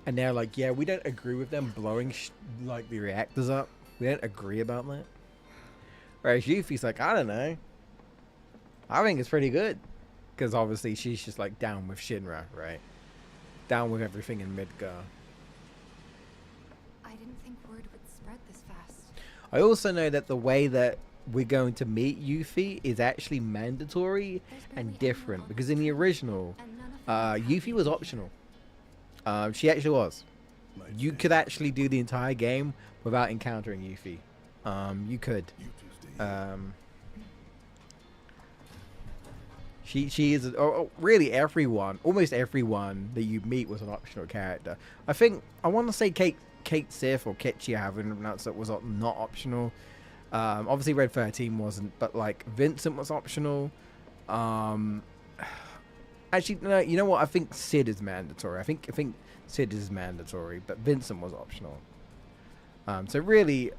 And they're like, yeah, we don't agree with them blowing like the reactors up. We don't agree about that. Whereas Yuffie's like, I don't know. I think it's pretty good. Because obviously she's just like down with Shinra, right? Down with everything in Midgar. I didn't think word would spread this fast. I also know that the way that we're going to meet Yuffie is actually mandatory and different. Because in the original, Yuffie was optional. She actually was. You could actually do the entire game without encountering Yuffie. You could. She is really everyone, almost everyone that you meet was an optional character. I want to say Kate Sith or Ketchi, I haven't pronounced that, was not optional. Obviously Red 13 wasn't, but like Vincent was optional. Actually, no, you know what? I think Sid is mandatory. I think Sid is mandatory, but Vincent was optional. So really,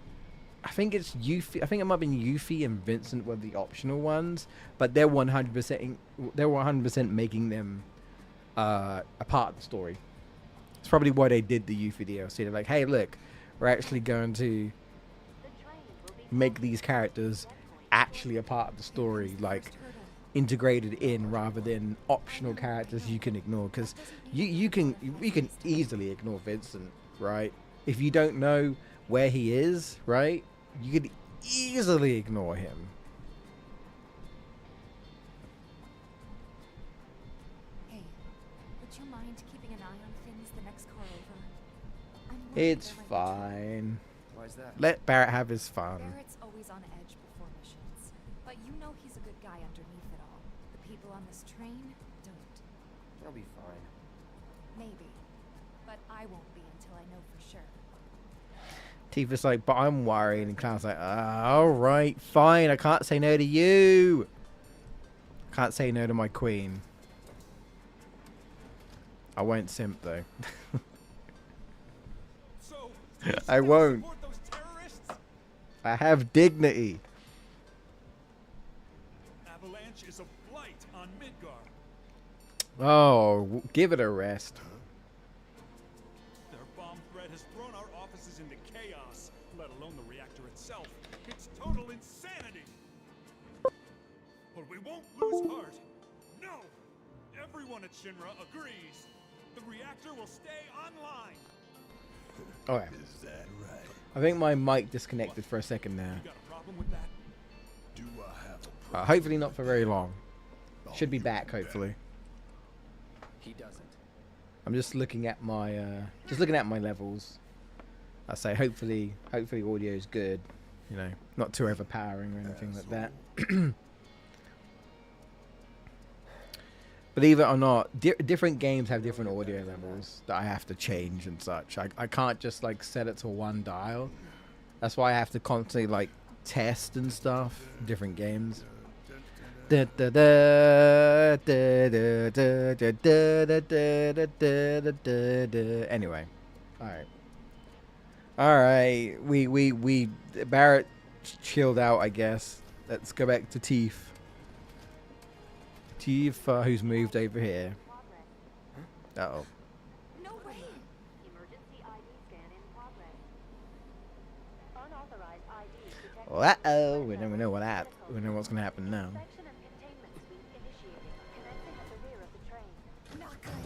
I think it's Yuffie. I think it might have been Yuffie and Vincent were the optional ones, but they're 100% making them a part of the story. It's probably why they did the Yuffie DLC. They're like, hey, look, we're actually going to make these characters actually a part of the story, like integrated in rather than optional characters you can ignore. Because you can easily ignore Vincent, right? If you don't know where he is, right? You could easily ignore him. Hey, would you mind keeping an eye on things the next car over? It's fine. Why is that? Let Barrett have his fun. Barrett's always on edge before missions, but you know he's a good guy underneath it all. The people on this train don't. They'll be fine. Maybe, but I won't be until I know for sure. Tifa's like, but I'm worried, and Cloud's like, alright, fine, I can't say no to you. Can't say no to my queen. I won't simp though. So, I won't. support those terrorists? I have dignity. Avalanche is a blight on Midgar. Oh, give it a rest. Their bomb threat has thrown our offices into chaos, let alone the reactor itself. It's total insanity. But we won't lose heart. No! Everyone at Shinra agrees. The reactor will stay online. Okay. Is that right? I think my mic disconnected for a second there. You got a problem with that? Do I have a problem? Hopefully not for very long. Should be back, hopefully. He doesn't. I'm just looking at my levels. I say hopefully audio is good. You know, not too overpowering or anything like that. Believe it or not, different games have different audio levels that I have to change and such. I can't just like set it to one dial. That's why I have to constantly like test and stuff. Different games. Anyway, all right. We Barrett chilled out, I guess. Let's go back to Teef. Teef, who's moved over here. Uh-oh. No way! Emergency ID scan in progress. Unauthorized ID detected. Uh-oh. We never know we know what's gonna happen now. Inspection and containment suite initiated. Commencing at the rear of the train. Not good.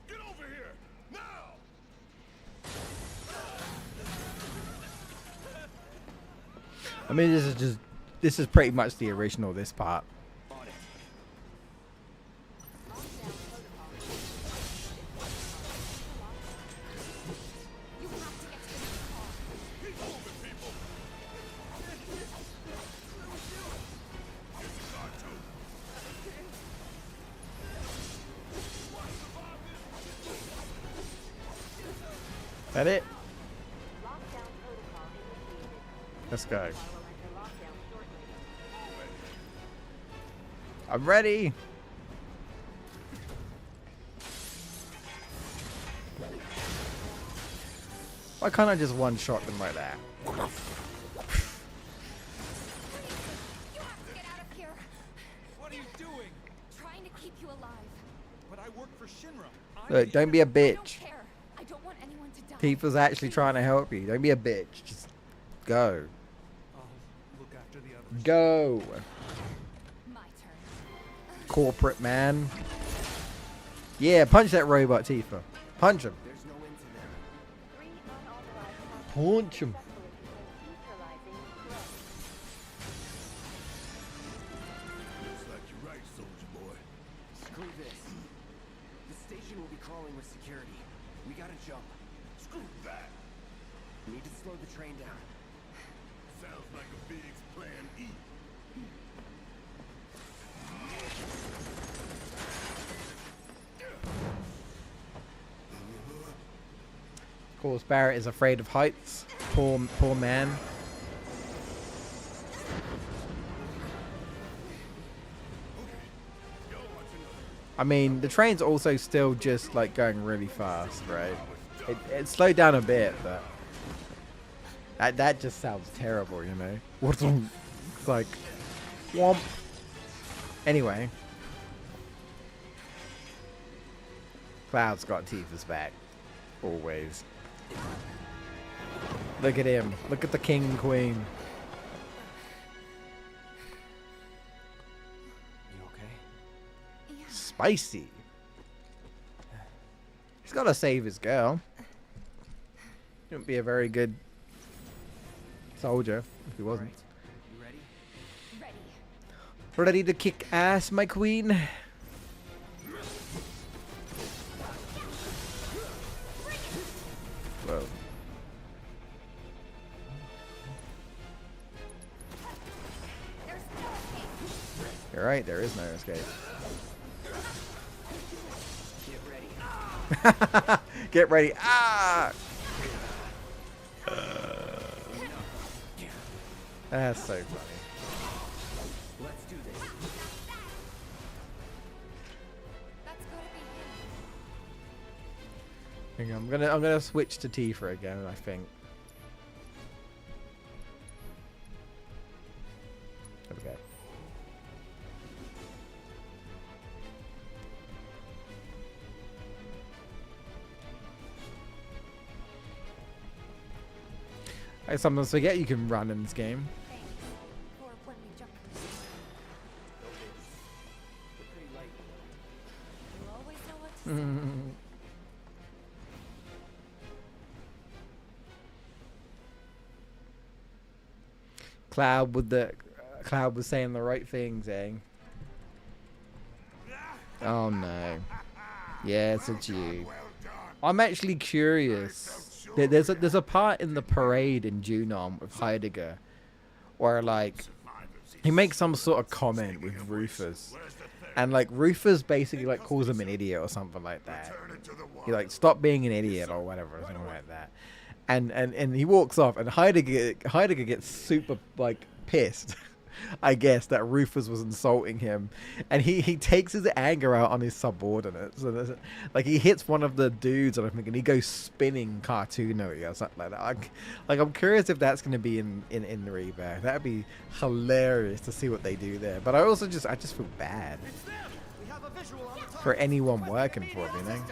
Get over here! Now! I mean, this is pretty much the original, this part. You have to get to the car. Keep moving, people! That it? Lockdown protocol initiated. Let's go. I will enter lockdown shortly. I'm ready. Why can't I just one-shot them like that? You have to get out of here. What are you doing? Trying to keep you alive. But I work for Shinra. Look, don't be a I don't bitch. care. I don't want anyone to die. People's actually trying to help you. Don't be a bitch. Just go. I'll look after the others. Go. My turn. Corporate man. Yeah, punch that robot, Tifa. Punch him. There's no end to them. 3 unauthorized passengers Punch him. successfully contained neutralizing threat. Looks like you're right, soldier boy. Screw this. The station will be crawling with security. We gotta jump. Screw that. We need to slow the train down. Sounds like a big plan E. Of course, Barrett is afraid of heights. Poor man. I mean, the train's also still just like going really fast, right? It slowed down a bit, but that just sounds terrible, you know. What's it's like, womp. Anyway, Cloud's got Tifa's back, always. Look at him. Look at the king and queen. You okay? Yeah. Spicy. He's got to save his girl. He wouldn't be a very good soldier if he wasn't. You ready? Ready. Ready to kick ass, my queen? Whoa. There's no escape. You're right, there is no escape. Get ready. Get ready. Ah! That's so funny. Let's do this. That's gotta be him. Hang on, I'm gonna switch to Tifa again, I think. There we go. I sometimes forget you can run in this game. Thanks. For when we jump. No biggie. We're pretty light. You always know what to say. Cloud was saying the right things, eh? Oh no. Yes, it's you. I'm actually curious. There's a part in the parade in Junon with Heidegger where like he makes some sort of comment with Rufus, and like Rufus basically like calls him an idiot or something like that. He like stop being an idiot or whatever, something like that. And he walks off, and Heidegger gets super like pissed, I guess, that Rufus was insulting him, and he takes his anger out on his subordinates. And like he hits one of the dudes, and he goes spinning cartoonery or something like that. I'm curious if that's going to be in the Rebirth. That'd be hilarious to see what they do there. But I just feel bad for anyone working for him, you know.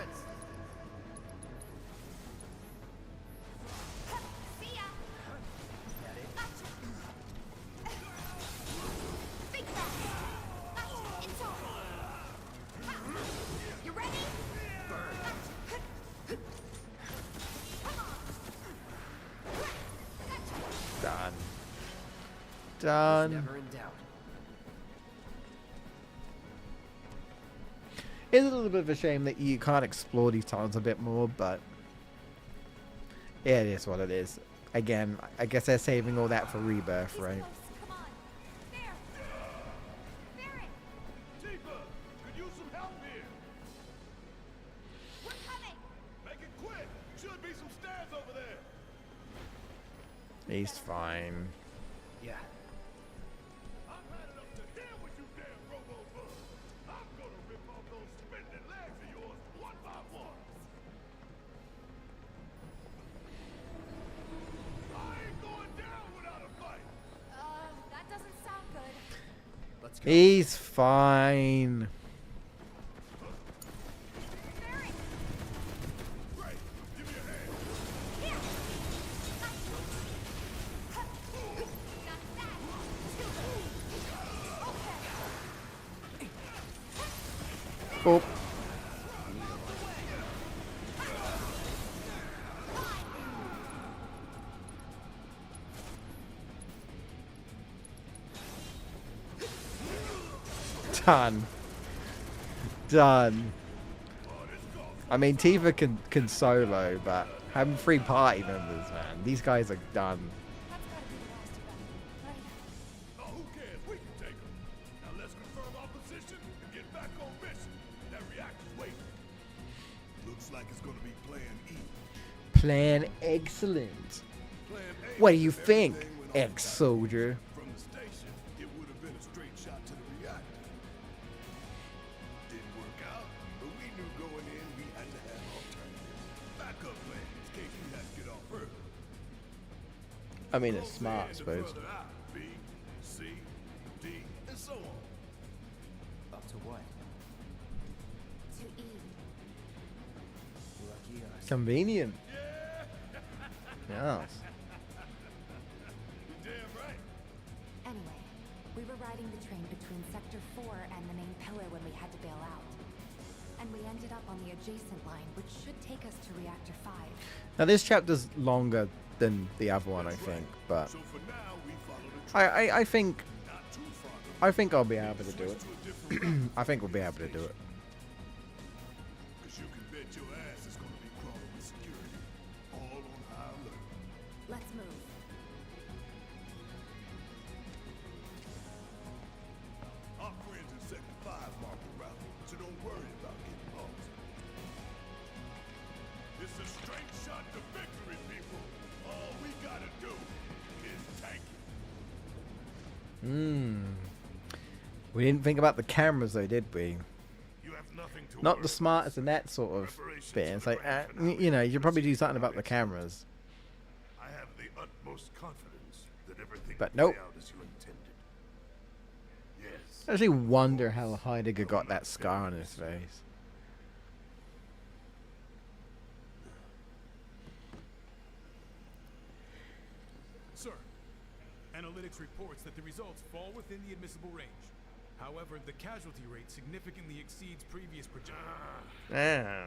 See ya. Big bang. It's over. You ready? Done. Done. Never in doubt. It's a little bit of a shame that you can't explore these towns a bit more, but yeah, it is what it is. Again, I guess they're saving all that for Rebirth, He's right? close. Come on. There. Barrett, Tifa, could use some help here. we're coming. Make it quick. Should be some stairs over there. He's fine. Yeah. I'm headed up to here with you damn robo-bugs. I'm gonna rip off those spindly legs of yours one by one. I ain't going down without a fight. That doesn't sound good. Let's go. He's fine. Barrett, Great. Give me a hand. here. Got that. Okay. Oh. Done. Done. I mean, Tifa can solo, but having 3 party members, man, these guys are done. That's gotta be the last of them. like it's gonna be Plan E. Plan excellent. Plan A What do you if think, everything went on ex-soldier? from the station, it would have been a straight shot to the reactor. Didn't work out, but we knew going in we had to have alternatives. Backup plans in case we had to get off Earth. I mean, it's Closer smart, I in to suppose. further out, B, C, D, and so on. Up to what? To E. Lucky us. Convenient. Yes. You're damn right. Anyway, we were riding the train between Sector 4 and the main pillar when we had to bail out. And we ended up on the adjacent line, which should take us to Reactor 5. Now this chapter's longer than the other one, I think, but So for now, we follow the train. I think Not too far. I think I'll be able to do Switch it. to a different route. I think we'll be able to do it. Cause you can bet your ass is gonna be crawling with security. All on high alert. Let's move. Our friends in Sector 5 mark the route, so don't worry about getting lost. It's a straight shot to victory, people. All we gotta do is tank it. We didn't think about the cameras though, did we? You have nothing to Not worry the smartest in that sort of bit. It's like, you know, you should probably do something about the cameras. I have the utmost confidence that everything But will nope. play out as you intended. Yes. I actually wonder how Heidegger got that scar on his face. Sir, analytics reports that the results fall within the admissible range. However, the casualty rate significantly exceeds previous projections. Ah.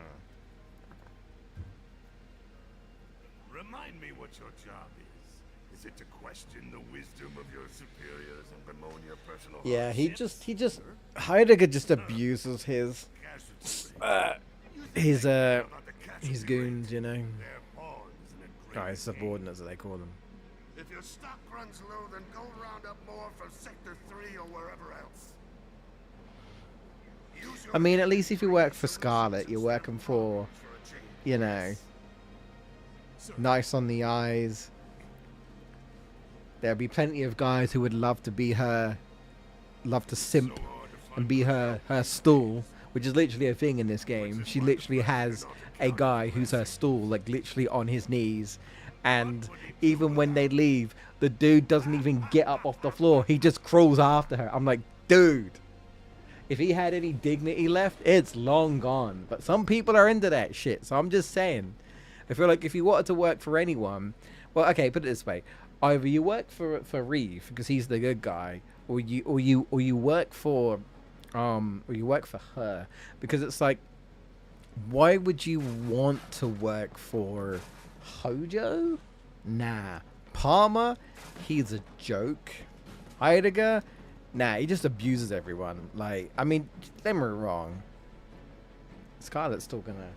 Remind me what your job is. Is it to question the wisdom of your superiors and bemoan your personal Yeah, he hardships? just Heidegger just abuses his Casualty rate. his goons, you know. They're pawns in a great His subordinates, as they call them. If your stock runs low, then go round up more from Sector 3 or wherever else. Use your I mean, at least if you work for Scarlet, you're working for, you know, nice on the eyes. There'll be plenty of guys who would love to be her, love to simp and be her stool, which is literally a thing in this game. She literally has a guy who's her stool, like literally on his knees. And even when they leave, the dude doesn't even get up off the floor. He just crawls after her. I'm like, dude, if he had any dignity left, it's long gone. But some people are into that shit. So I'm just saying, I feel like if you wanted to work for anyone, well, okay, put it this way: either you work for Reeve because he's the good guy, or you work for her, because it's like, why would you want to work for Hojo? Nah. Palmer, he's a joke. Heidegger, nah, he just abuses everyone. Like, I mean, don't get me wrong, Scarlet's still gonna,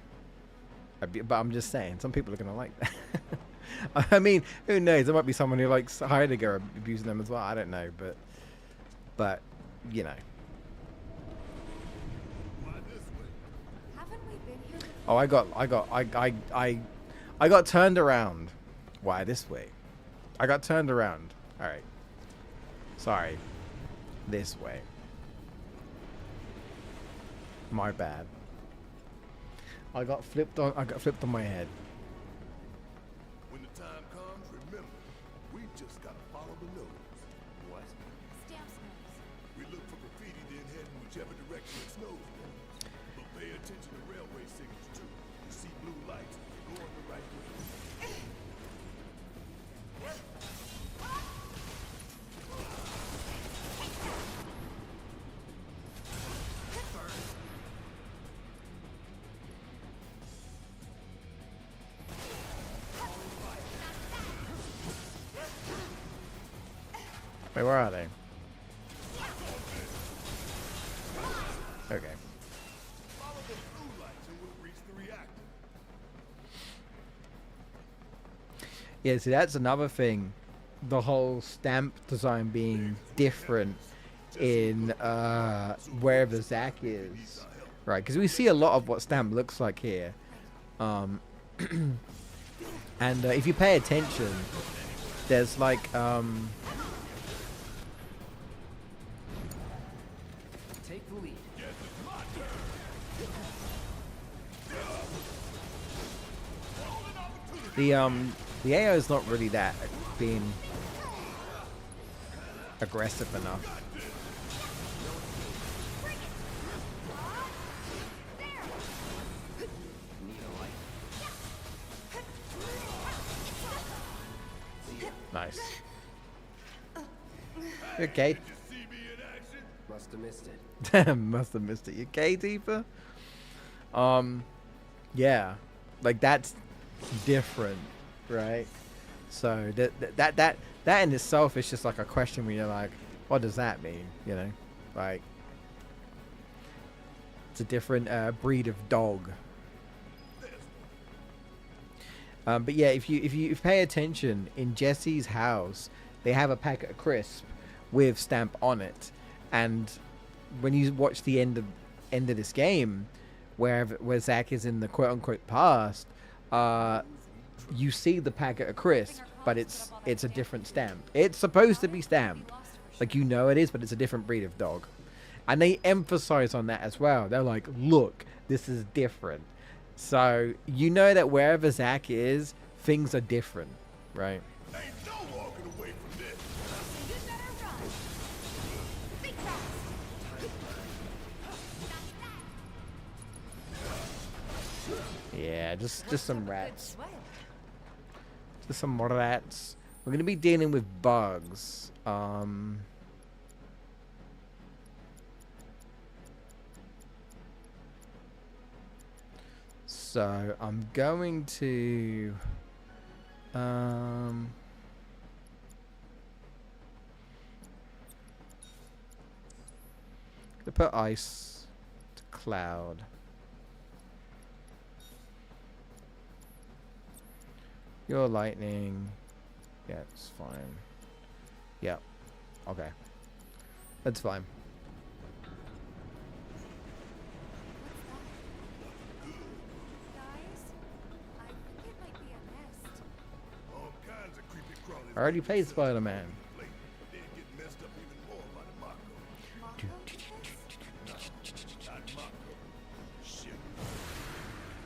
but I'm just saying, some people are gonna like that. I mean, who knows? There might be someone who likes Heidegger abusing them as well. I don't know, but you know. Haven't we been here before? Oh, I got turned around. Why this way? I got turned around. All right. Sorry. This way. My bad. I got flipped on my head. When the time comes, remember, we just gotta follow the nose. What? Stamps nose. We look for graffiti, then head in whichever direction its nose goes. But pay attention to railway signals too. You see blue lights, go in the right way. Wait, where are they? Okay. Follow the blue lights and we'll reach the reactor. Yeah, see, that's another thing. The whole stamp design being different in wherever Zack is. Right, because we see a lot of what stamp looks like here. And if you pay attention, there's like Take the lead. the AO is not really that being aggressive enough. Nice. You okay? Must have missed it. Must have missed it. You okay, Tifa? Yeah, like that's different, right? So that in itself is just like a question where you're like, what does that mean? You know, like it's a different breed of dog. But yeah, if you pay attention, in Jessie's house, they have a packet of crisp with stamp on it, and when you watch the end of this game, where Zack is in the quote unquote past, you see the packet of crisp, but it's a different stamp. It's supposed to be stamped, like you know it is, but it's a different breed of dog, and they emphasize on that as well. They're like, look, this is different. So you know that wherever Zack is, things are different, right? Ain't no walking away from this. Yeah, just some rats. Just some more rats. We're gonna be dealing with bugs. So I'm going to gonna put ice to cloud. Your lightning. Yeah, it's fine. Yeah. Okay. That's fine. All kinds of creepy crawlies. I already played Spider-Man. They get messed up even more by the Mako. Not Mako. Shit.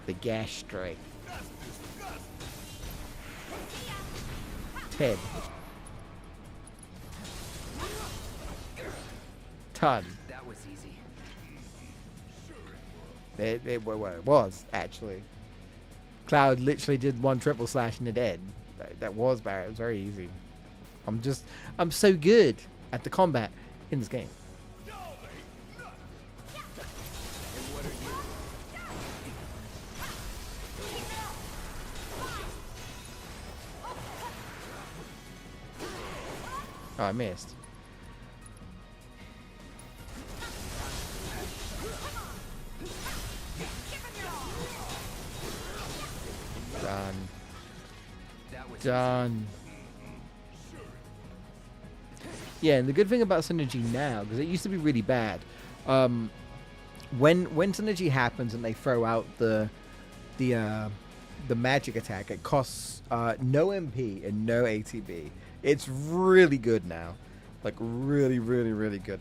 The gas strike. That's disgusting. Ted. Ton. That was easy. It was actually. Cloud literally did one triple slash and it dead. That was bad. It was very easy. I'm so good at the combat in this game. Oh, I missed. Done. Done. Yeah, and the good thing about synergy now, because it used to be really bad, when synergy happens and they throw out the magic attack, it costs no MP and no ATB. It's really good now, like really, really, really good.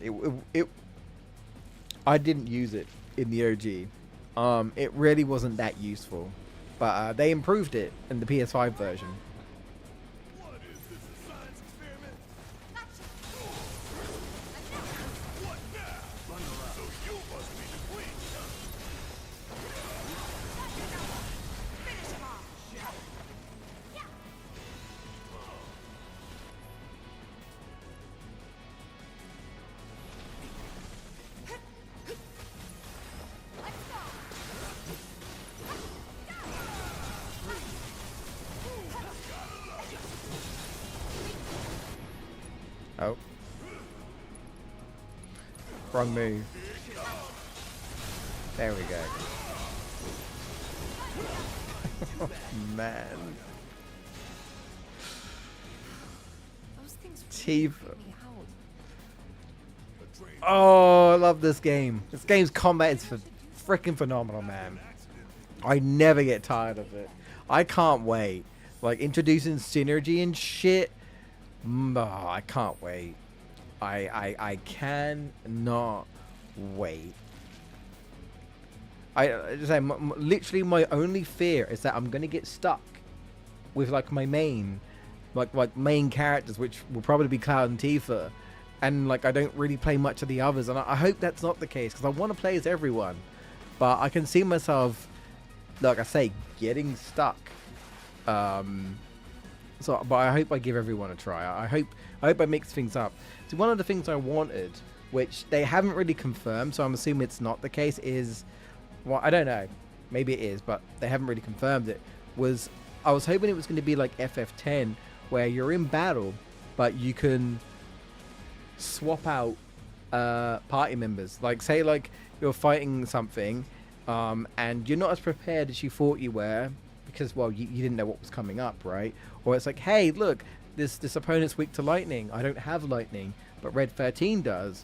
I didn't use it in the OG. It really wasn't that useful, but they improved it in the PS5 version. What is this, a science experiment? What now? So you must be the queen, huh? Oh. Wrong move. There we go. Oh, man. Tifa. Oh, I love this game. This game's combat is freaking phenomenal, man. I never get tired of it. I can't wait. Like introducing synergy and shit. Oh, I can't wait. I cannot wait. I just say literally my only fear is that I'm gonna get stuck with like my main, like main characters, which will probably be Cloud and Tifa, and like I don't really play much of the others, and I hope that's not the case because I want to play as everyone, but I can see myself, like I say, getting stuck. So, but I hope I give everyone a try. I hope I mix things up. So one of the things I wanted, which they haven't really confirmed, so I'm assuming it's not the case, is, well, I don't know, maybe it is, but they haven't really confirmed it, was I was hoping it was going to be like FF10, where you're in battle, but you can swap out party members. Like, say, like, you're fighting something, and you're not as prepared as you thought you were, because, well, you didn't know what was coming up, right? Or it's like, hey, look, this opponent's weak to lightning. I don't have lightning, but Red 13 does.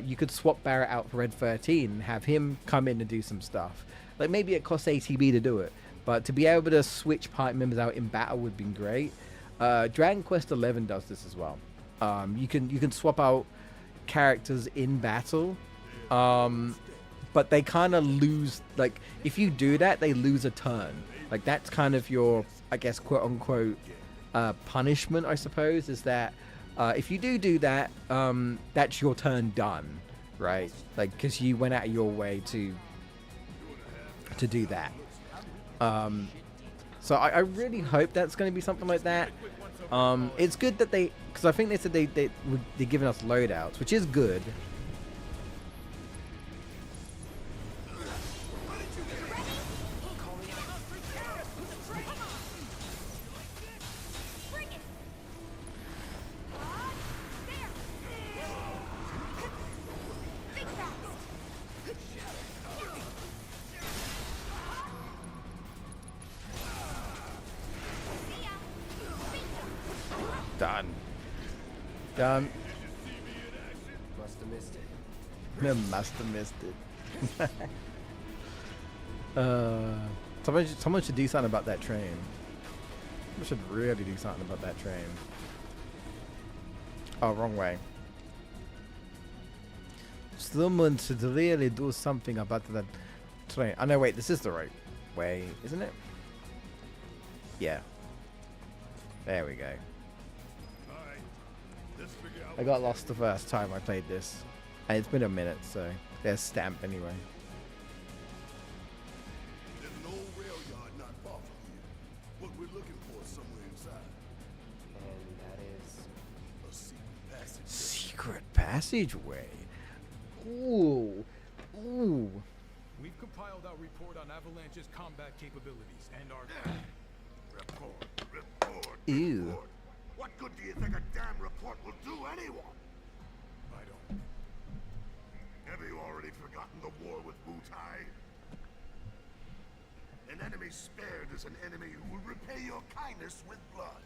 You could swap Barrett out for Red 13 and have him come in and do some stuff. Like, maybe it costs ATB to do it, but to be able to switch party members out in battle would be great. Dragon Quest 11 does this as well. You can swap out characters in battle, but they kind of lose, like, if you do that, they lose a turn. Like, that's kind of your, I guess, quote unquote punishment, I suppose, is that if you do that, that's your turn done, right? Like, because you went out of your way to do that. So I really hope that's going to be something like that. It's good that they, because I think they said they're giving us loadouts, which is good. Done. Must have missed it. Must have missed it. Someone should do something about that train. Someone should really do something about that train. Oh, wrong way. Someone should really do something about that train. Oh no, wait, this is the right way, isn't it? Yeah. There we go. I got lost the first time I played this, and it's been a minute, so there's stamp anyway. There's an old rail yard not far from here. What we're looking for is somewhere inside. And that is A secret passage. Secret passageway. Ooh. Ooh. We've compiled our report on Avalanche's combat capabilities and our Report. Ew. What good do you think a damn report will do anyone? I don't. Have you already forgotten the war with Wu-Tai? An enemy spared is an enemy who will repay your kindness with blood.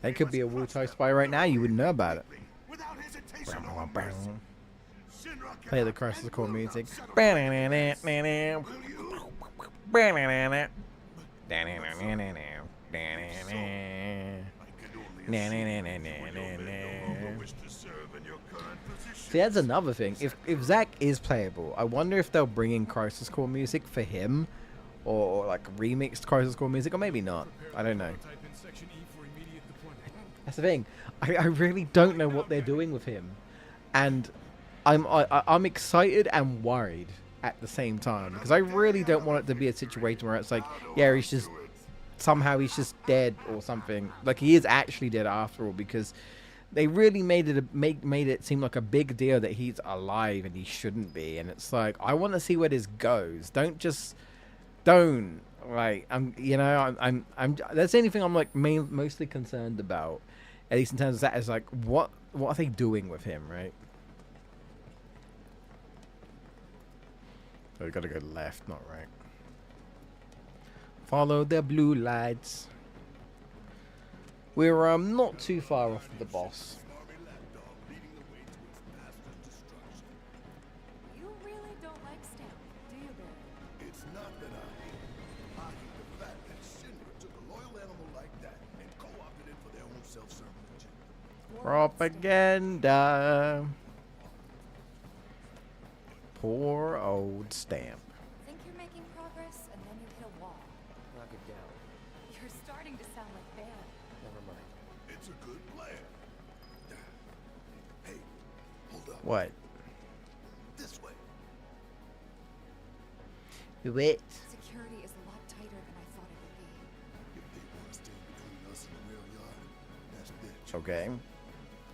That could be a Wu-Tai spy right now. You wouldn't know about it. Without hesitation or mercy. Play the Crisis Core music. See, that's another thing. If Zack is playable, I wonder if they'll bring in Crisis Core music for him, or like remixed Crisis Core music, or maybe not. I don't know. That's the thing. I really don't know what they're doing with him, and I'm excited and worried at the same time, because I really don't want it to be a situation where it's like, yeah, he's just dead or something. Like, he is actually dead after all, because they really made it seem like a big deal that he's alive and he shouldn't be. And it's like, I want to see where this goes. Don't like, I'm that's the only thing I'm like mostly concerned about, at least in terms of that, is like, what are they doing with him, right? So we gotta go left, not right. Follow the blue lights. We're not too far off the boss. You really don't like stamp, do you, Barry? It's Propaganda. Poor old Stamp. Think you're making progress, and then you hit a wall. Knock it down. You're starting to sound like Barrett. Never mind. It's a good plan. Hey, hold up. What? This way. Wait. Security is a lot tighter than I thought it would be. If they want to stand between us and the rail yard, that's their choice. Okay.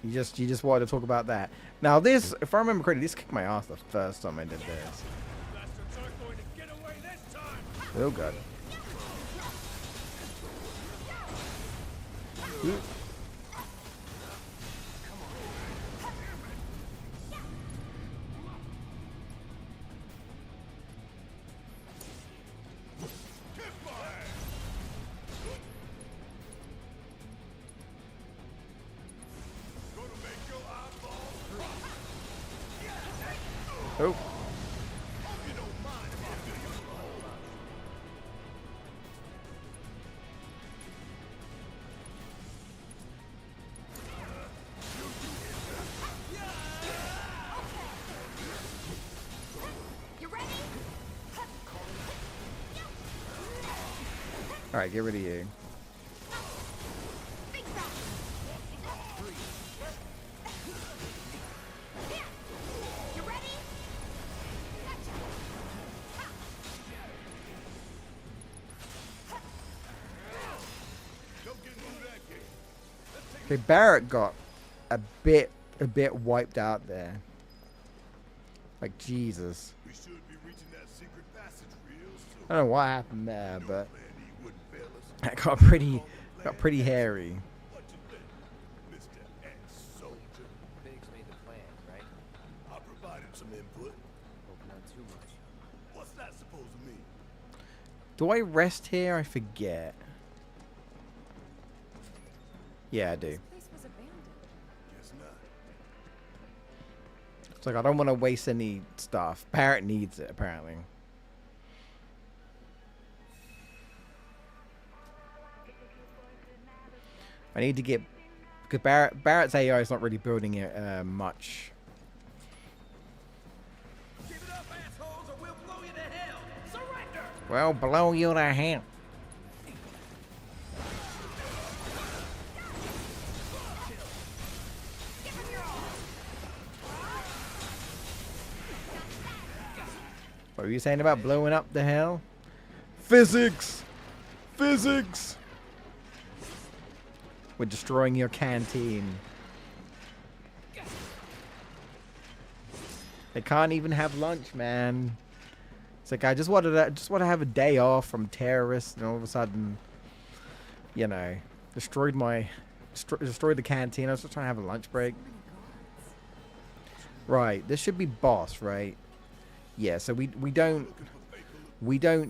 You just wanted to talk about that. Now this, if I remember correctly, this kicked my ass the first time I did this. Bastards aren't going to get away this time. Oh god. Ooh. Oh. You ready? All right, get rid of you. You ready? Okay, Barrett got a bit wiped out there. Like Jesus. We should be reaching that secret passage real soon. I don't know what happened there, but Plan E wouldn't fail us. that got pretty hairy. What you think, Mr. Ex-Soldier? Biggs made the plan, right? I provided some input. Hope not too much. What's that supposed to mean? Do I rest here? I forget. Yeah, I do. This place was abandoned. Guess not. It's like I don't want to waste any stuff. Barrett needs it apparently. I need to get because Barrett's AI is not really building it much. Give it up, assholes, or we'll blow you to hell. Surrender. Well, blow you to hell. What were you saying about blowing up the hell? Physics! Physics! We're destroying your canteen. They can't even have lunch, man. It's like I just want to have a day off from terrorists, and all of a sudden, you know, destroyed the canteen. I was just trying to have a lunch break. Right, this should be boss, right? Yeah, so we don't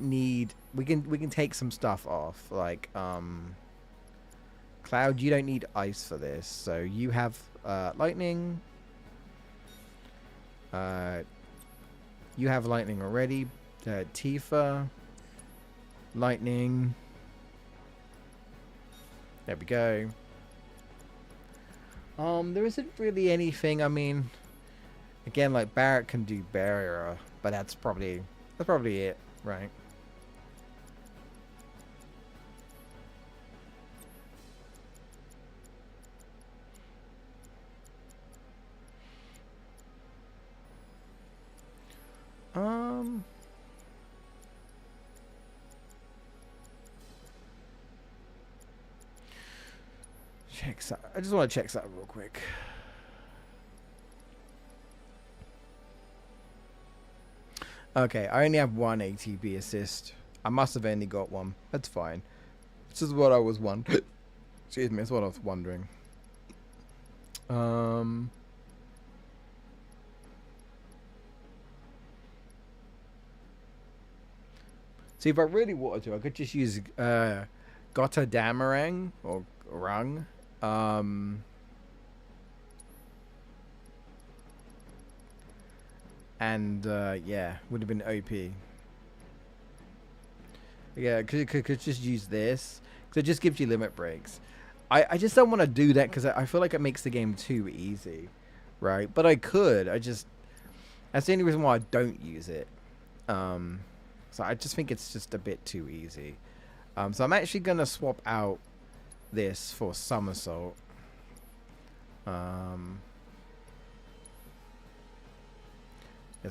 need, we can take some stuff off, like Cloud, you don't need ice for this, so you have lightning. You have lightning already. Tifa, lightning. There we go. There isn't really anything. I mean, again, like Barrett can do barrier, but that's probably it, right? I just want to check something real quick. Okay, I only have one ATB assist. I must have only got one. That's fine. This is what I was wondering. Excuse me, that's what I was wondering. See, if I really wanted to, I could just use Gota Damarang or Rung. And yeah, would have been OP. Yeah, could just use this because it just gives you limit breaks. I just don't want to do that because I feel like it makes the game too easy, right? But I could. That's the only reason why I don't use it. So I just think it's just a bit too easy. So I'm actually going to swap out this for somersault. Yes,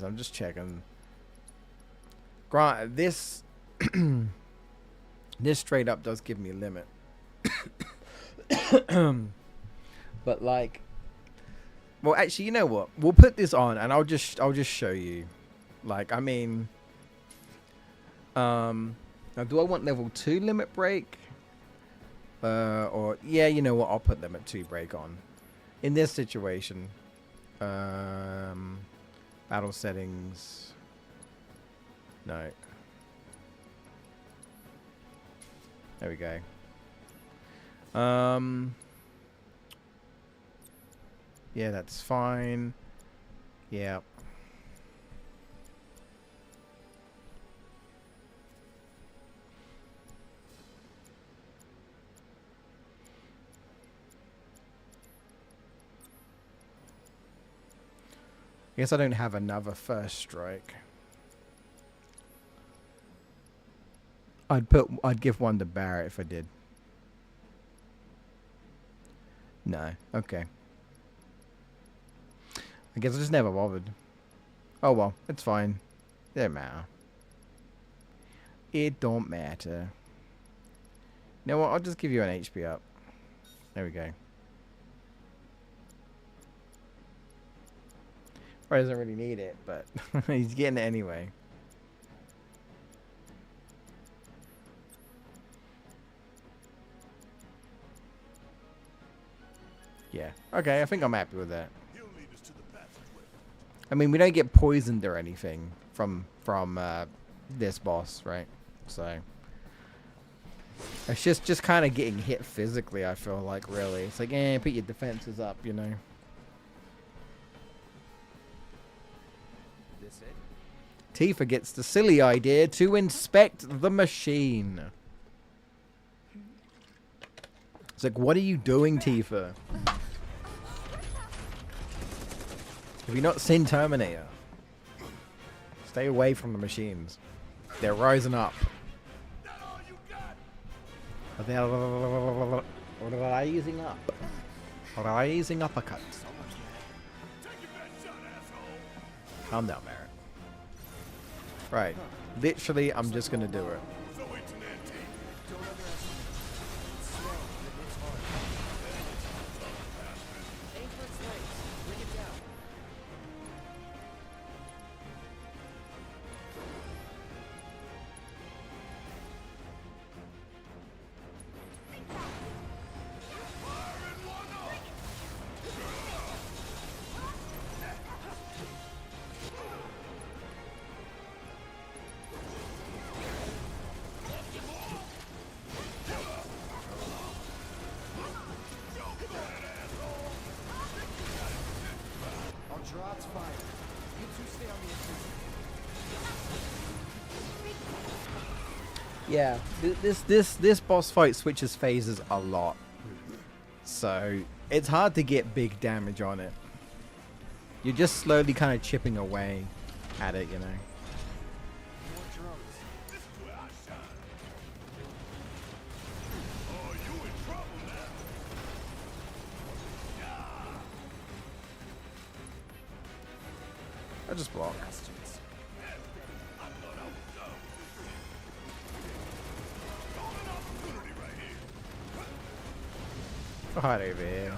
I'm just checking. Grant, this this straight up does give me a limit. But like, well, actually, you know what? We'll put this on, and I'll just show you. Like, I mean, now do I want level 2 limit break? Or yeah, you know what? I'll put limit 2 break on. In this situation, battle settings. No. There we go. Yeah, that's fine. Yeah. I guess I don't have another first strike. I'd give one to Barrett if I did. No. Okay. I guess I just never bothered. Oh well, it's fine. It don't matter. It don't matter. You know what? I'll just give you an HP up. There we go. Probably doesn't really need it, but he's getting it anyway. Yeah. Okay, I think I'm happy with that. I mean, we don't get poisoned or anything from this boss, right? So it's just kind of getting hit physically, I feel like, really. It's like, put your defenses up, you know. This it? Tifa gets the silly idea to inspect the machine. It's like, what are you doing, Tifa? Have you not seen Terminator? Stay away from the machines. They're rising up. They're rising up. Rising uppercuts. Calm down, Barrett. Right. Literally, I'm just gonna do it. Drops fire. You two stay on the Yeah, this boss fight switches phases a lot, so it's hard to get big damage on it. You're just slowly kind of chipping away at it, you know. I just block. Oh, hide over here.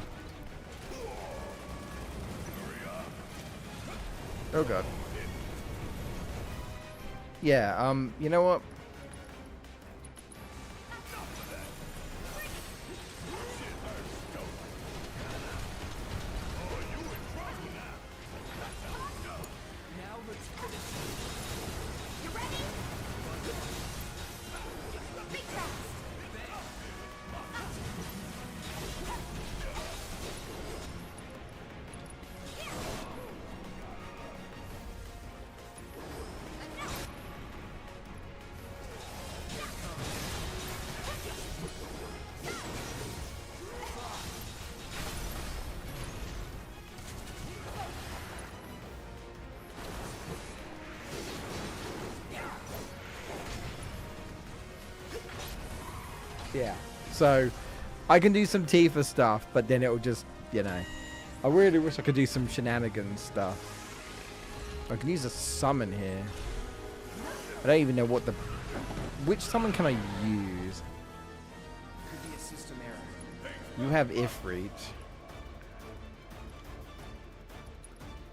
Oh god. Yeah, you know what? Yeah. So I can do some Tifa stuff, but then it'll just, you know. I really wish I could do some shenanigans stuff. I can use a summon here. I don't even know what the... Which summon can I use? Could be a system error. You have Ifrit.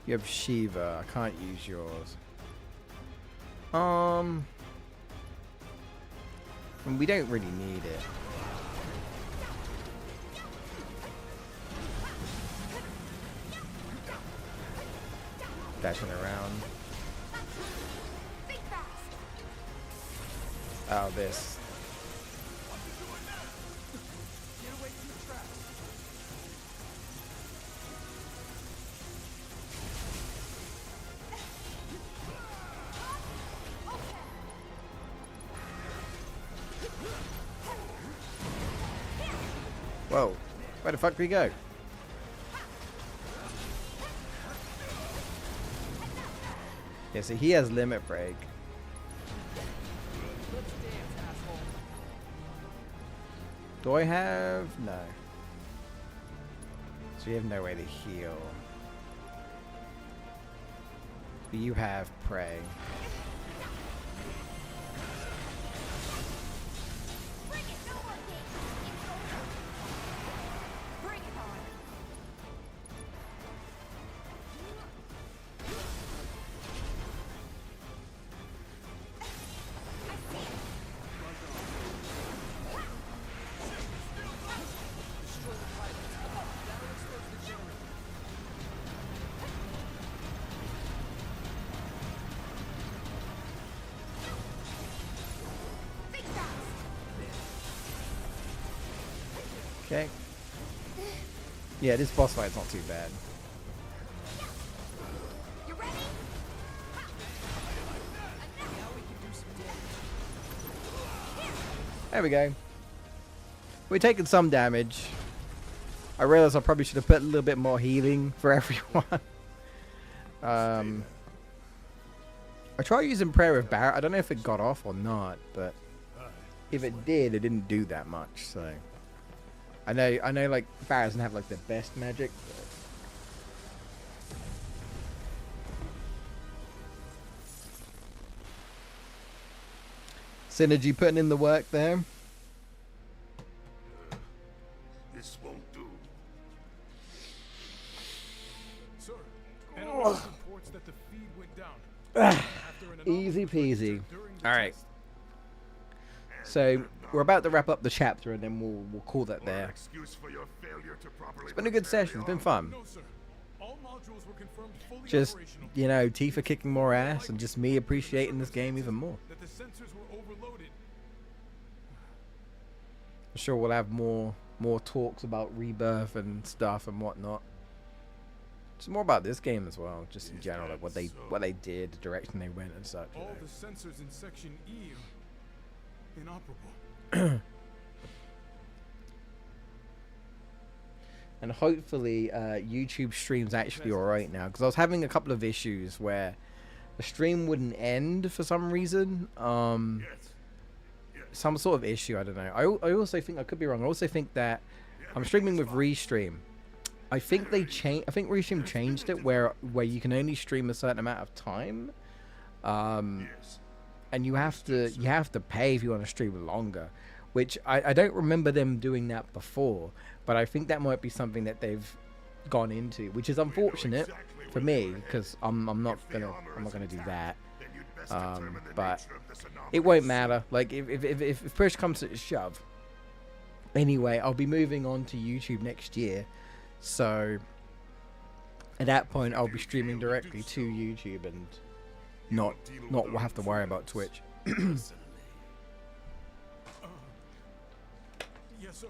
You have Shiva. I can't use yours. And we don't really need it. Dashing around. Oh, this. Whoa, where the fuck did we go? Yeah, see, he has limit break. Do I have? No. So you have no way to heal. But you have prey. Okay. Yeah, this boss fight's not too bad. There we go. We're taking some damage. I realize I probably should have put a little bit more healing for everyone. I tried using prayer with Barret. I don't know if it got off or not, but if it did, it didn't do that much. So I know, like Barret doesn't have like the best magic. Synergy putting in the work there. This won't do. Sir, analysis reports that the feed went down. After an Easy anomaly peasy. registered during the All right. test. So we're about to wrap up the chapter, and then we'll call that there. Excuse for your failure to properly It's been a good session. It's been fun. No, sir. All modules were confirmed fully Just, operational. you know, Tifa kicking more ass, and just me appreciating this game even more. That the sensors were overloaded. I'm sure we'll have more talks about Rebirth and stuff and whatnot. Just more about this game as well, just in general, like what they did, the direction they went, and such. All the sensors in Section E are inoperable. And hopefully YouTube stream's actually alright now, because I was having a couple of issues where the stream wouldn't end for some reason. Some sort of issue, I don't know. I also think, I could be wrong, I also think that I'm streaming with Restream. I think Restream changed it where you can only stream a certain amount of time. And you have to pay if you want to stream longer, which I don't remember them doing that before, but I think that might be something that they've gone into, which is unfortunate for me, because I'm not gonna do that. But it won't matter. Like if push comes to shove, anyway, I'll be moving on to YouTube next year, so at that point I'll be streaming directly to YouTube and not have to worry about Twitch. Yes, sir.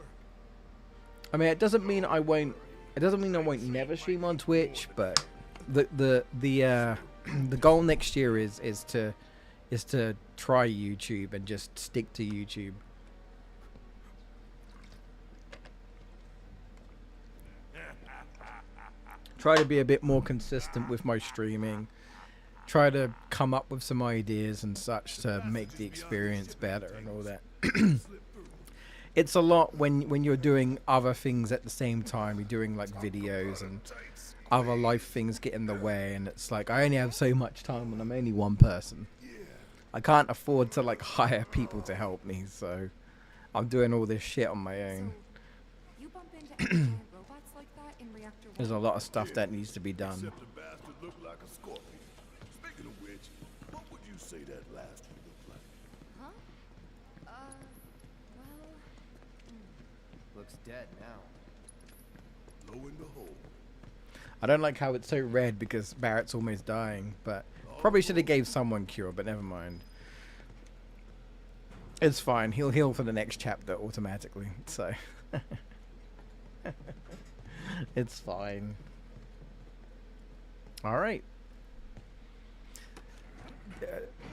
I mean, it doesn't mean I won't never stream on Twitch, but the goal next year is to try YouTube and just stick to YouTube. Try to be a bit more consistent with my streaming. Try to come up with some ideas and such to make the experience better and all that. it's a lot when you're doing other things at the same time. You're doing like videos and other life things get in the way, and it's like I only have so much time when I'm only one person. I can't afford to like hire people to help me, so I'm doing all this shit on my own. You bump into any giant robots like that in reactor There's a lot of stuff that needs to be done. Except the bastard looked like a scorpion. Speaking of which, what would you say that last one looked like? Huh? Well... Looks dead now. Lo and behold. I don't like how it's so red because Barrett's almost dying, but probably should have gave someone cure, but never mind. It's fine. He'll heal for the next chapter automatically, so it's fine. All right.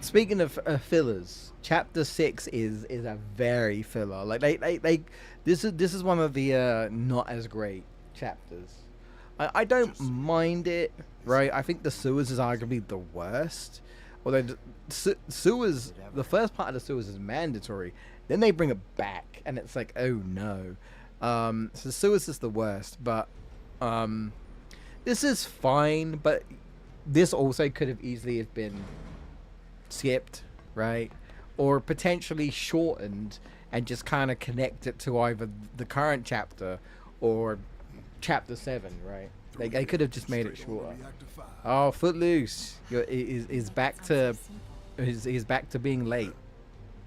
Speaking of fillers, chapter 6 is a very filler. Like they this is one of the not as great chapters. I don't mind it, right? I think the sewers is arguably the worst. Although the sewers, the first part of the sewers is mandatory. Then they bring it back, and it's like, oh no. So the sewers is the worst, but this is fine. But this also could have easily have been skipped, right? Or potentially shortened and just kind of connect it to either the current chapter or chapter 7, right? They could have just made it shorter. Oh, Footloose is back to back to being late.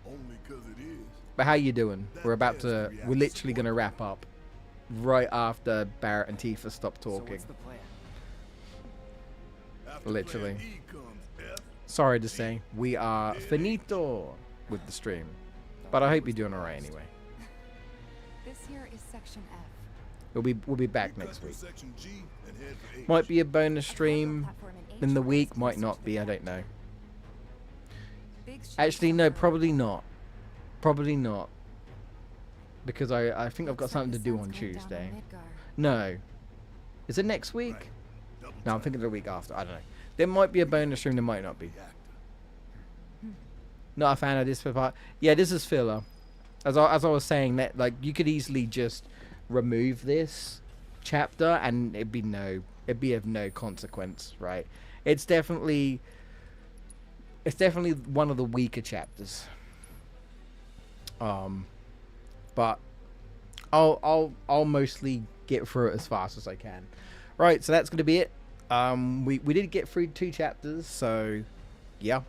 Only 'cause it is. But how you doing? We're literally gonna wrap up right after Barrett and Tifa stop So talking. what's the plan? After Literally. plan E comes F. Sorry to say, we are finito with the stream, but I hope you're doing alright anyway. This here is Section F. We'll be back You next cut week. to section G and head for H. Might be a bonus stream Platform H in the runs week, might closer not to be, the I don't know. Big ships Actually, no, are- probably not. Probably not. Because I think I've got Looks like something to the do sun's on going down Tuesday. Midgar. No. Is it next week? Right. Double No, I'm time. thinking the week after. I don't know. There might be a bonus stream, there might not be. Reactor. Not a fan of this part. Yeah, this is filler. As I was saying, that like you could easily just remove this chapter and it'd be of no consequence, right? It's definitely one of the weaker chapters. But I'll mostly get through it as fast as I can. Right, so that's gonna be it. We did get through 2 chapters, so yeah.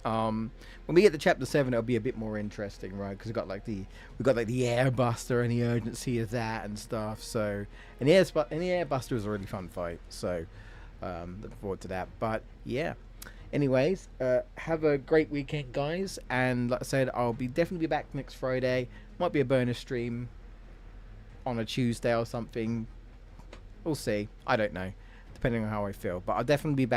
When we get to chapter 7, it'll be a bit more interesting, right? Because we got like the airbuster and the urgency of that and stuff. So, and the airbuster was a really fun fight. So, looking forward to that. But yeah. Anyways, have a great weekend, guys. And like I said, I'll definitely be back next Friday. Might be a bonus stream on a Tuesday or something. We'll see. I don't know, depending on how I feel. But I'll definitely be back.